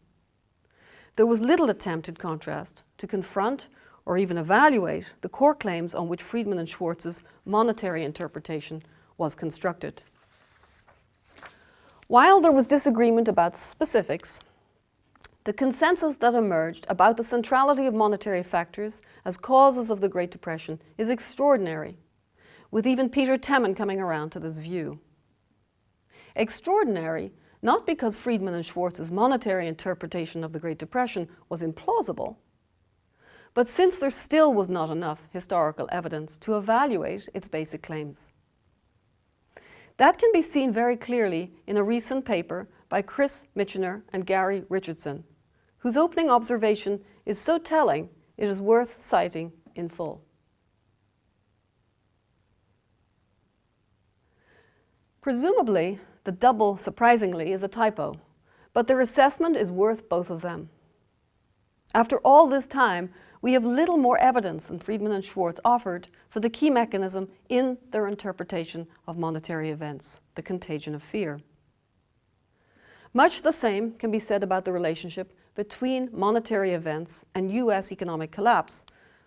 S2: There was little attempt, in contrast, to confront or even evaluate the core claims on which Friedman and Schwartz's monetary interpretation was constructed. While there was disagreement about specifics, the consensus that emerged about the centrality of monetary factors as causes of the Great Depression is extraordinary, with even Peter Temmin coming around to this view. Extraordinary, not because Friedman and Schwartz's monetary interpretation of the Great Depression was implausible, but since there still was not enough historical evidence to evaluate its basic claims. That can be seen very clearly in a recent paper by Chris Michener and Gary Richardson, whose opening observation is so telling it is worth citing in full. Presumably, the double, surprisingly, is a typo, but their assessment is worth both of them. After all this time, we have little more evidence than Friedman and Schwartz offered for the key mechanism in their interpretation of monetary events, the contagion of fear. Much the same can be said about the relationship between monetary events and US economic collapse,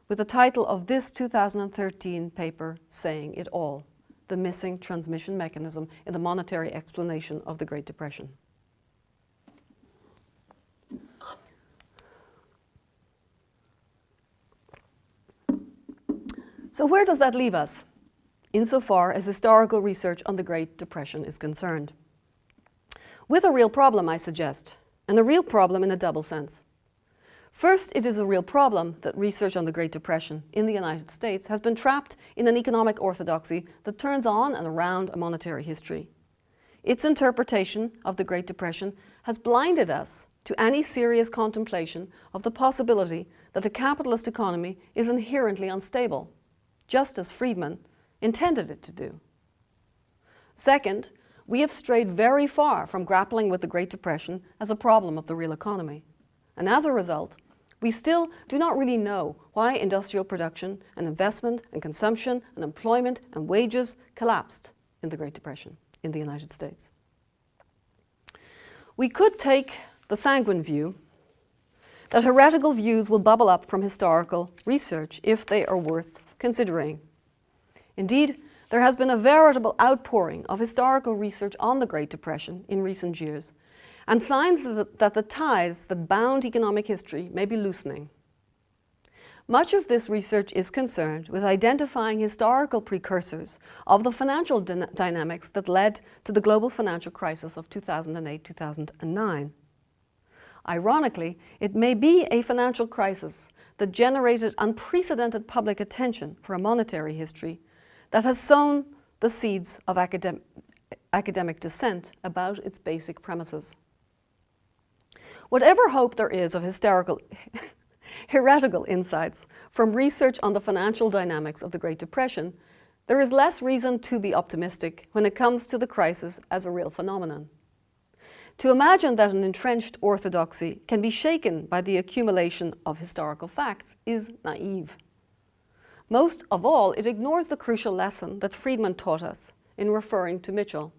S2: with the title of this 2013 paper saying it all: the missing transmission mechanism in the monetary explanation of the Great Depression. So where does that leave us, insofar as historical research on the Great Depression is concerned? With a real problem, I suggest, and a real problem in a double sense. First, it is a real problem that research on the Great Depression in the United States has been trapped in an economic orthodoxy that turns on and around a monetary history. Its interpretation of the Great Depression has blinded us to any serious contemplation of the possibility that a capitalist economy is inherently unstable, just as Friedman intended it to do. Second, we have strayed very far from grappling with the Great Depression as a problem of the real economy. And as a result, we still do not really know why industrial production and investment and consumption and employment and wages collapsed in the Great Depression in the United States. We could take the sanguine view that heretical views will bubble up from historical research if they are worth considering. Indeed, there has been a veritable outpouring of historical research on the Great Depression in recent years, and signs that the ties that bound economic history may be loosening. Much of this research is concerned with identifying historical precursors of the financial dynamics that led to the global financial crisis of 2008-2009. Ironically, it may be a financial crisis that generated unprecedented public attention for a monetary history that has sown the seeds of academic dissent about its basic premises. Whatever hope there is of heretical insights from research on the financial dynamics of the Great Depression, there is less reason to be optimistic when it comes to the crisis as a real phenomenon. To imagine that an entrenched orthodoxy can be shaken by the accumulation of historical facts is naive. Most of all, it ignores the crucial lesson that Friedman taught us in referring to Mitchell.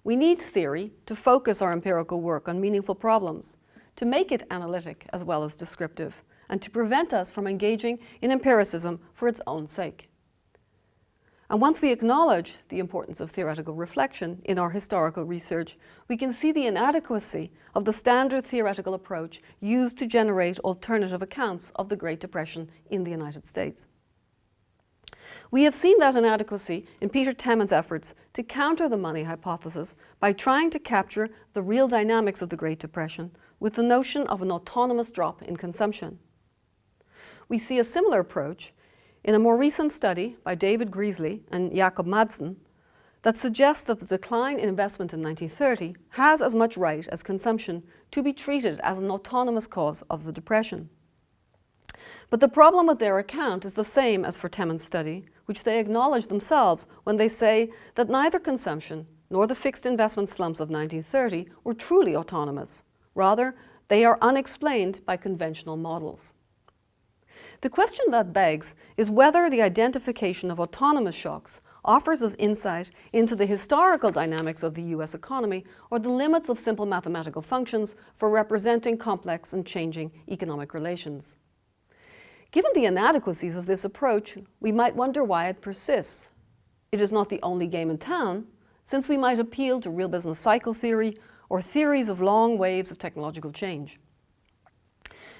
S2: We need theory to focus our empirical work on meaningful problems, to make it analytic as well as descriptive, and to prevent us from engaging in empiricism for its own sake. And once we acknowledge the importance of theoretical reflection in our historical research, we can see the inadequacy of the standard theoretical approach used to generate alternative accounts of the Great Depression in the United States. We have seen that inadequacy in Peter Teman's efforts to counter the money hypothesis by trying to capture the real dynamics of the Great Depression with the notion of an autonomous drop in consumption. We see a similar approach in a more recent study by David Greasley and Jacob Madsen that suggests that the decline in investment in 1930 has as much right as consumption to be treated as an autonomous cause of the Depression. But the problem with their account is the same as for Teman's study, which they acknowledge themselves when they say that neither consumption nor the fixed investment slumps of 1930 were truly autonomous. Rather, they are unexplained by conventional models. The question that begs is whether the identification of autonomous shocks offers us insight into the historical dynamics of the US economy or the limits of simple mathematical functions for representing complex and changing economic relations. Given the inadequacies of this approach, we might wonder why it persists. It is not the only game in town, since we might appeal to real business cycle theory or theories of long waves of technological change.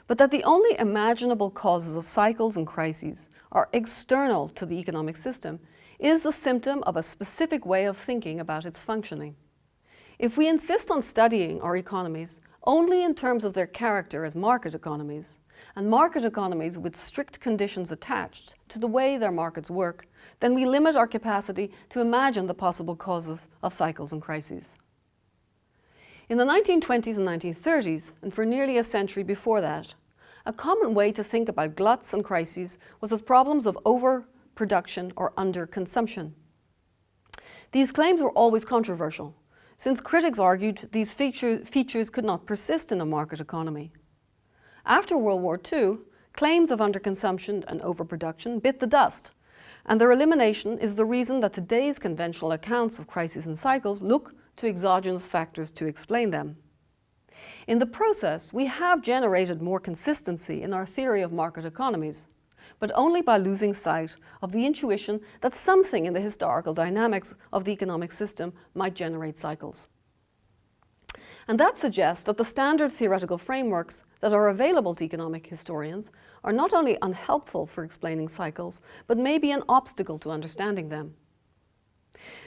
S2: But that the only imaginable causes of cycles and crises are external to the economic system is the symptom of a specific way of thinking about its functioning. If we insist on studying our economies only in terms of their character as market economies, and market economies with strict conditions attached to the way their markets work, then we limit our capacity to imagine the possible causes of cycles and crises. In the 1920s and 1930s, and for nearly a century before that, a common way to think about gluts and crises was as problems of overproduction or underconsumption. These claims were always controversial, since critics argued these features could not persist in a market economy. After World War II, claims of underconsumption and overproduction bit the dust, and their elimination is the reason that today's conventional accounts of crises and cycles look to exogenous factors to explain them. In the process, we have generated more consistency in our theory of market economies, but only by losing sight of the intuition that something in the historical dynamics of the economic system might generate cycles. And that suggests that the standard theoretical frameworks that are available to economic historians are not only unhelpful for explaining cycles, but may be an obstacle to understanding them.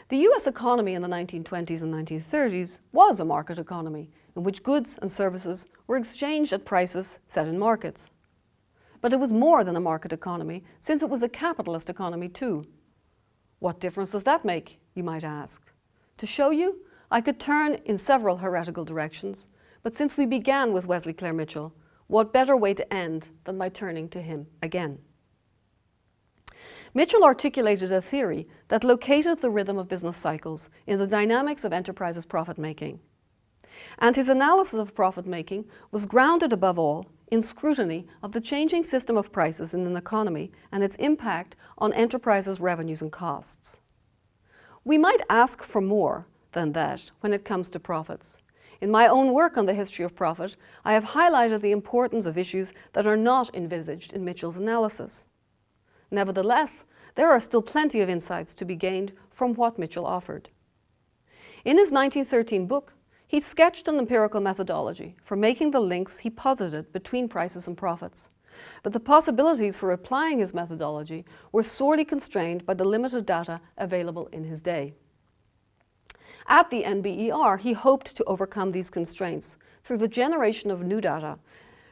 S2: The US economy in the 1920s and 1930s was a market economy in which goods and services were exchanged at prices set in markets. But it was more than a market economy, since it was a capitalist economy too. What difference does that make, you might ask? To show you, I could turn in several heretical directions, but since we began with Wesley Clare Mitchell, what better way to end than by turning to him again? Mitchell articulated a theory that located the rhythm of business cycles in the dynamics of enterprises' profit-making. And his analysis of profit-making was grounded above all in scrutiny of the changing system of prices in an economy and its impact on enterprises' revenues and costs. We might ask for more than that when it comes to profits. In my own work on the history of profit, I have highlighted the importance of issues that are not envisaged in Mitchell's analysis. Nevertheless, there are still plenty of insights to be gained from what Mitchell offered. In his 1913 book, he sketched an empirical methodology for making the links he posited between prices and profits. But the possibilities for applying his methodology were sorely constrained by the limited data available in his day. At the NBER, he hoped to overcome these constraints through the generation of new data,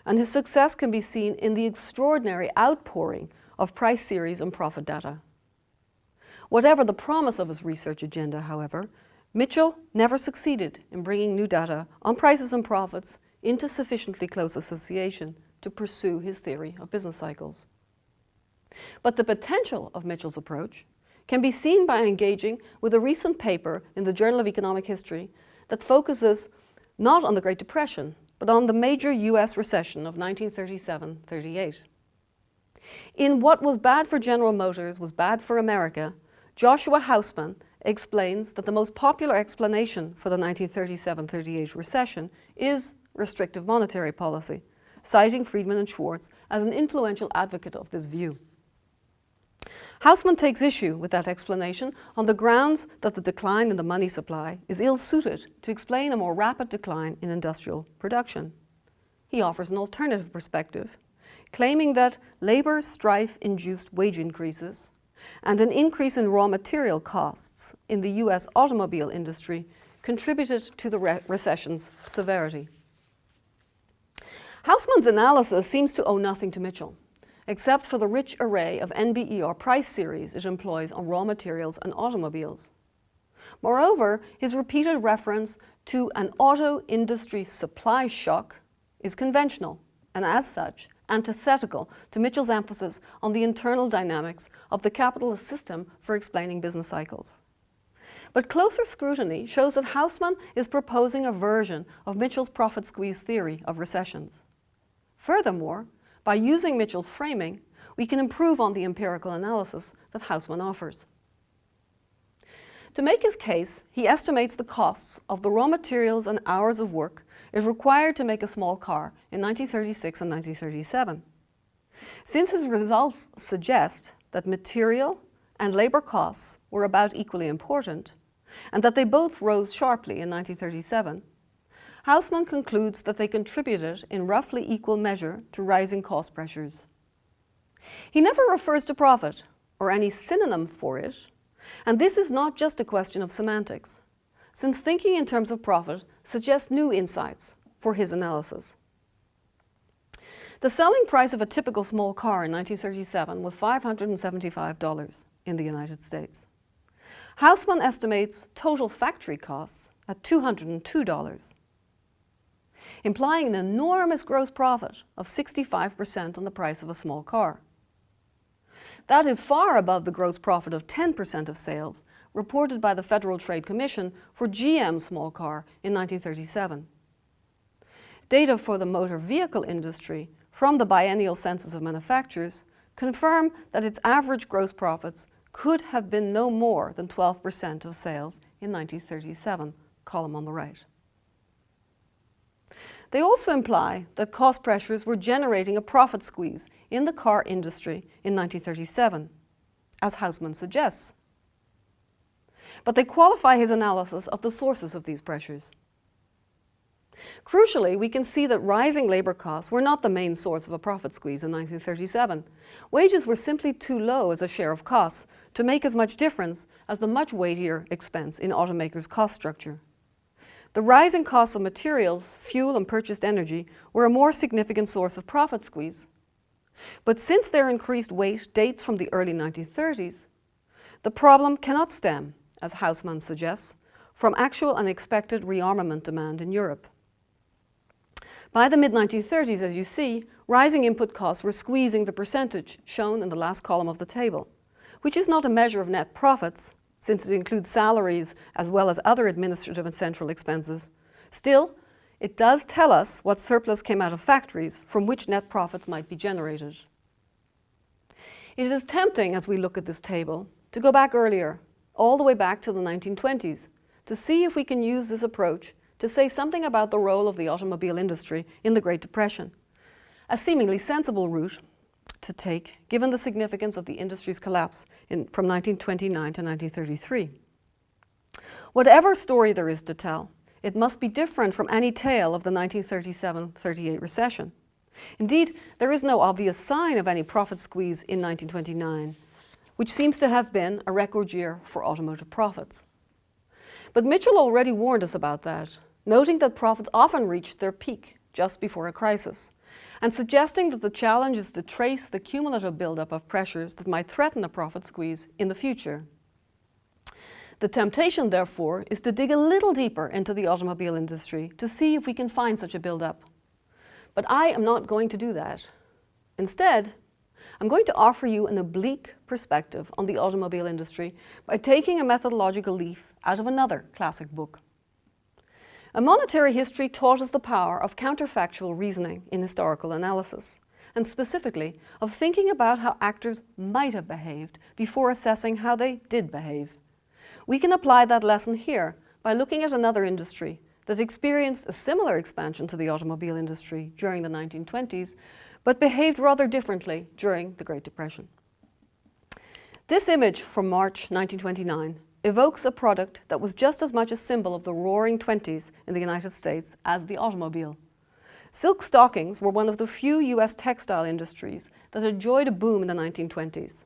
S2: and his success can be seen in the extraordinary outpouring of price series and profit data. Whatever the promise of his research agenda, however, Mitchell never succeeded in bringing new data on prices and profits into sufficiently close association to pursue his theory of business cycles. But the potential of Mitchell's approach can be seen by engaging with a recent paper in the Journal of Economic History that focuses not on the Great Depression, but on the major US recession of 1937-38. In What Was Bad for General Motors Was Bad for America, Joshua Hausman explains that the most popular explanation for the 1937-38 recession is restrictive monetary policy, citing Friedman and Schwartz as an influential advocate of this view. Hausman takes issue with that explanation on the grounds that the decline in the money supply is ill-suited to explain a more rapid decline in industrial production. He offers an alternative perspective, claiming that labor strife-induced wage increases and an increase in raw material costs in the US automobile industry contributed to the recession's severity. Hausman's analysis seems to owe nothing to Mitchell, except for the rich array of NBER price series it employs on raw materials and automobiles. Moreover, his repeated reference to an auto industry supply shock is conventional, and as such, antithetical to Mitchell's emphasis on the internal dynamics of the capitalist system for explaining business cycles. But closer scrutiny shows that Hausman is proposing a version of Mitchell's profit squeeze theory of recessions. Furthermore, by using Mitchell's framing, we can improve on the empirical analysis that Hausman offers. To make his case, he estimates the costs of the raw materials and hours of work is required to make a small car in 1936 and 1937. Since his results suggest that material and labor costs were about equally important, and that they both rose sharply in 1937, Hausman concludes that they contributed in roughly equal measure to rising cost pressures. He never refers to profit, or any synonym for it, and this is not just a question of semantics. since thinking in terms of profit suggests new insights for his analysis. The selling price of a typical small car in 1937 was $575 in the United States. Houseman estimates total factory costs at $202, implying an enormous gross profit of 65% on the price of a small car. That is far above the gross profit of 10% of sales reported by the Federal Trade Commission for GM's small car in 1937. Data for the motor vehicle industry from the biennial census of manufacturers confirm that its average gross profits could have been no more than 12% of sales in 1937, column on the right. They also imply that cost pressures were generating a profit squeeze in the car industry in 1937, as Houseman suggests. But they qualify his analysis of the sources of these pressures. Crucially, we can see that rising labor costs were not the main source of a profit squeeze in 1937. Wages were simply too low as a share of costs to make as much difference as the much weightier expense in automakers' cost structure. The rising costs of materials, fuel, and purchased energy were a more significant source of profit squeeze. But since their increased weight dates from the early 1930s, the problem cannot stem, as Houseman suggests, from actual and expected rearmament demand in Europe. By the mid-1930s, as you see, rising input costs were squeezing the percentage shown in the last column of the table, which is not a measure of net profits, since it includes salaries as well as other administrative and central expenses. Still, it does tell us what surplus came out of factories from which net profits might be generated. It is tempting, as we look at this table, to go back earlier, all the way back to the 1920s, to see if we can use this approach to say something about the role of the automobile industry in the Great Depression, a seemingly sensible route to take given the significance of the industry's collapse from 1929 to 1933. Whatever story there is to tell, it must be different from any tale of the 1937-38 recession. Indeed, there is no obvious sign of any profit squeeze in 1929, which seems to have been a record year for automotive profits. But Mitchell already warned us about that, noting that profits often reach their peak just before a crisis, and suggesting that the challenge is to trace the cumulative buildup of pressures that might threaten a profit squeeze in the future. The temptation, therefore, is to dig a little deeper into the automobile industry to see if we can find such a buildup. But I am not going to do that. Instead, I'm going to offer you an oblique perspective on the automobile industry by taking a methodological leaf out of another classic book. A monetary history taught us the power of counterfactual reasoning in historical analysis, and specifically of thinking about how actors might have behaved before assessing how they did behave. We can apply that lesson here by looking at another industry that experienced a similar expansion to the automobile industry during the 1920s, but behaved rather differently during the Great Depression. This image from March 1929 evokes a product that was just as much a symbol of the roaring 20s in the United States as the automobile. Silk stockings were one of the few US textile industries that enjoyed a boom in the 1920s.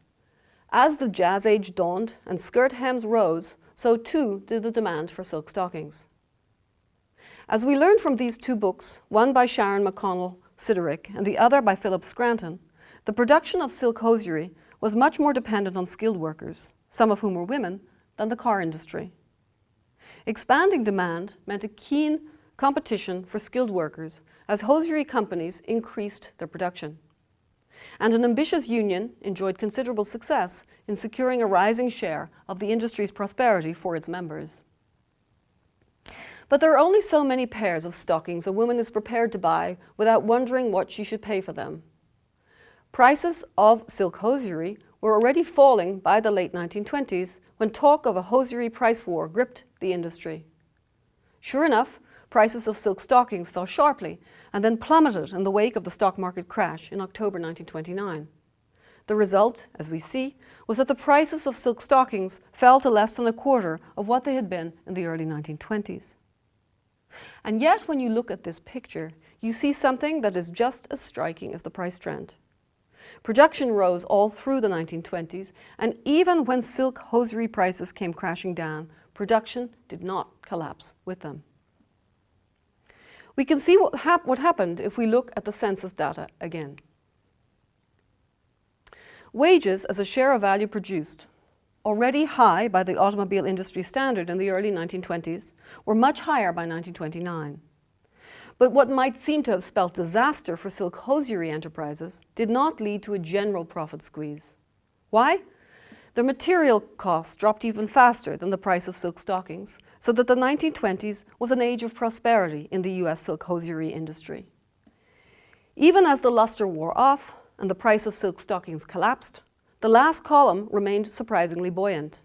S2: As the Jazz Age dawned and skirt hems rose, so too did the demand for silk stockings. As we learned from these two books, one by Sharon McConnell Siderick and the other by Philip Scranton, the production of silk hosiery was much more dependent on skilled workers, some of whom were women, than the car industry. Expanding demand meant a keen competition for skilled workers as hosiery companies increased their production. And an ambitious union enjoyed considerable success in securing a rising share of the industry's prosperity for its members. But there are only so many pairs of stockings a woman is prepared to buy without wondering what she should pay for them. Prices of silk hosiery were already falling by the late 1920s when talk of a hosiery price war gripped the industry. Sure enough, prices of silk stockings fell sharply and then plummeted in the wake of the stock market crash in October 1929. The result, as we see, was that the prices of silk stockings fell to less than a quarter of what they had been in the early 1920s. And yet, when you look at this picture, you see something that is just as striking as the price trend. Production rose all through the 1920s, and even when silk hosiery prices came crashing down, production did not collapse with them. We can see what happened if we look at the census data again. Wages as a share of value produced, already high by the automobile industry standard in the early 1920s, were much higher by 1929. But what might seem to have spelt disaster for silk hosiery enterprises did not lead to a general profit squeeze. Why? The material costs dropped even faster than the price of silk stockings, so that the 1920s was an age of prosperity in the US silk hosiery industry. Even as the luster wore off and the price of silk stockings collapsed, the last column remained surprisingly buoyant.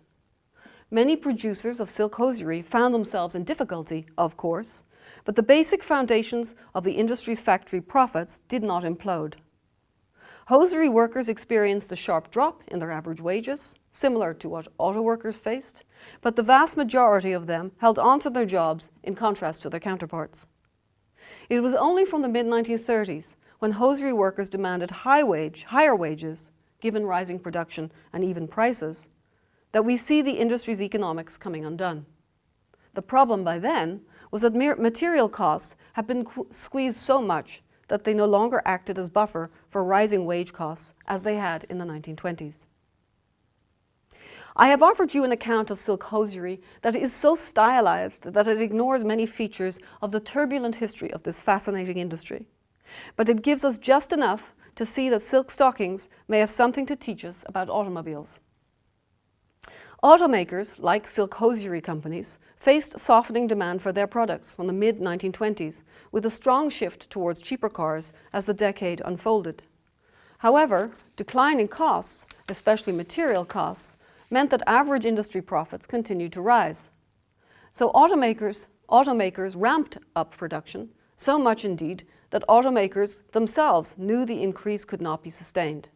S2: Many producers of silk hosiery found themselves in difficulty, of course, but the basic foundations of the industry's factory profits did not implode. Hosiery workers experienced a sharp drop in their average wages, similar to what auto workers faced, but the vast majority of them held on to their jobs in contrast to their counterparts. It was only from the mid-1930s, when hosiery workers demanded higher wages, given rising production and even prices, that we see the industry's economics coming undone. The problem by then was that material costs had been squeezed so much that they no longer acted as buffer for rising wage costs as they had in the 1920s. I have offered you an account of silk hosiery that is so stylized that it ignores many features of the turbulent history of this fascinating industry. But it gives us just enough to see that silk stockings may have something to teach us about automobiles. Automakers, like silk hosiery companies, faced softening demand for their products from the mid-1920s, with a strong shift towards cheaper cars as the decade unfolded. However, declining costs, especially material costs, meant that average industry profits continued to rise. So automakers ramped up production, so much indeed that automakers themselves knew the increase could not be sustained.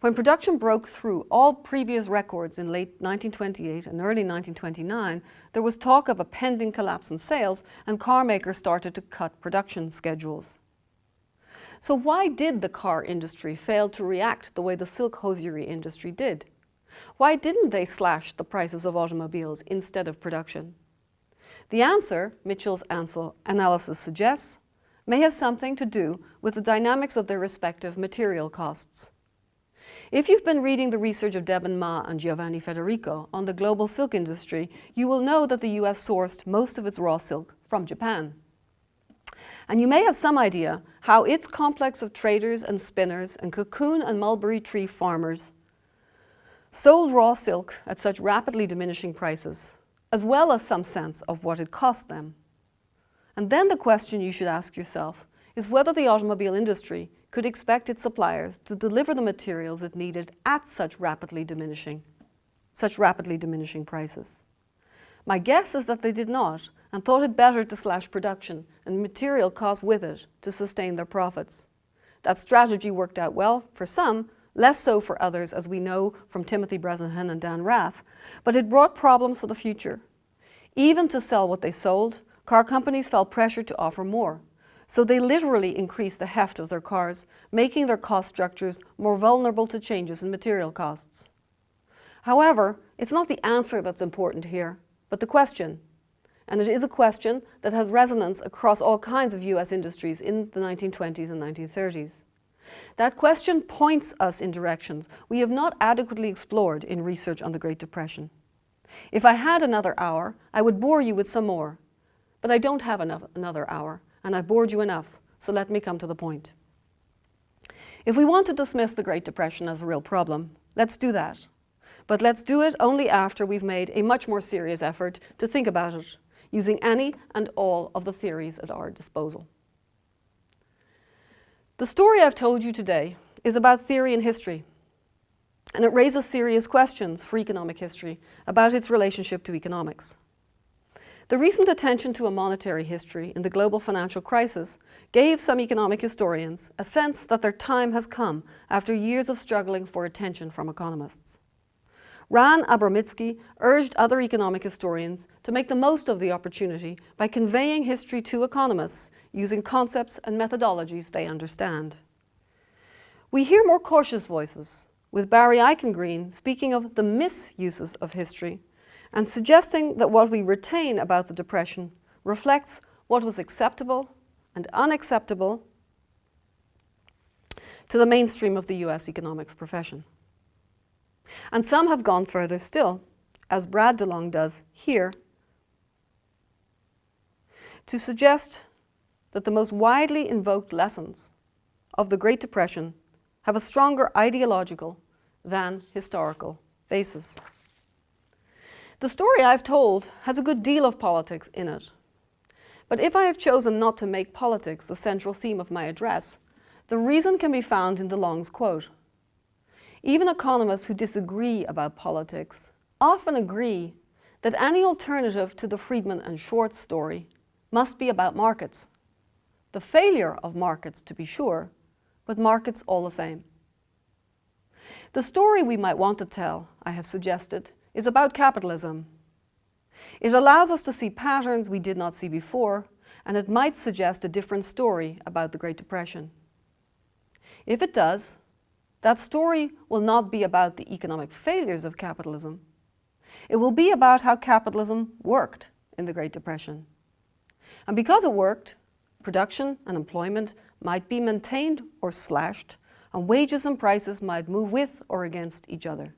S2: When production broke through all previous records in late 1928 and early 1929, there was talk of a pending collapse in sales, and car makers started to cut production schedules. So why did the car industry fail to react the way the silk hosiery industry did? Why didn't they slash the prices of automobiles instead of production? The answer, Mitchell's analysis suggests, may have something to do with the dynamics of their respective material costs. If you've been reading the research of Deb and Ma and Giovanni Federico on the global silk industry, you will know that the US sourced most of its raw silk from Japan. And you may have some idea how its complex of traders and spinners and cocoon and mulberry tree farmers sold raw silk at such rapidly diminishing prices, as well as some sense of what it cost them. And then the question you should ask yourself is whether the automobile industry could expect its suppliers to deliver the materials it needed at such rapidly diminishing prices. My guess is that they did not, and thought it better to slash production and material costs with it to sustain their profits. That strategy worked out well for some, less so for others, as we know from Timothy Bresnahan and Dan Rath, but it brought problems for the future. Even to sell what they sold, car companies felt pressure to offer more. So they literally increased the heft of their cars, making their cost structures more vulnerable to changes in material costs. However, it's not the answer that's important here, but the question. And it is a question that has resonance across all kinds of US industries in the 1920s and 1930s. That question points us in directions we have not adequately explored in research on the Great Depression. If I had another hour, I would bore you with some more. But I don't have another hour, and I've bored you enough, so let me come to the point. If we want to dismiss the Great Depression as a real problem, let's do that. But let's do it only after we've made a much more serious effort to think about it, using any and all of the theories at our disposal. The story I've told you today is about theory and history, and it raises serious questions for economic history about its relationship to economics. The recent attention to a monetary history in the global financial crisis gave some economic historians a sense that their time has come after years of struggling for attention from economists. Ran Abramitsky urged other economic historians to make the most of the opportunity by conveying history to economists using concepts and methodologies they understand. We hear more cautious voices, with Barry Eichengreen speaking of the misuses of history, and suggesting that what we retain about the Depression reflects what was acceptable and unacceptable to the mainstream of the US economics profession. And some have gone further still, as Brad DeLong does here, to suggest that the most widely invoked lessons of the Great Depression have a stronger ideological than historical basis. The story I've told has a good deal of politics in it. But if I have chosen not to make politics the central theme of my address, the reason can be found in DeLong's quote. Even economists who disagree about politics often agree that any alternative to the Friedman and Schwartz story must be about markets. The failure of markets, to be sure, but markets all the same. The story we might want to tell, I have suggested, is about capitalism. It allows us to see patterns we did not see before, and it might suggest a different story about the Great Depression. If it does, that story will not be about the economic failures of capitalism. It will be about how capitalism worked in the Great Depression. And because it worked, production and employment might be maintained or slashed, and wages and prices might move with or against each other.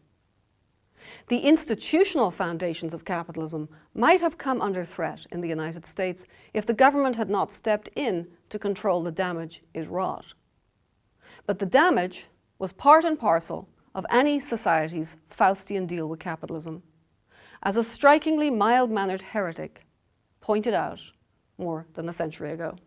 S2: The institutional foundations of capitalism might have come under threat in the United States if the government had not stepped in to control the damage it wrought. But the damage was part and parcel of any society's Faustian deal with capitalism, as a strikingly mild-mannered heretic pointed out more than a century ago.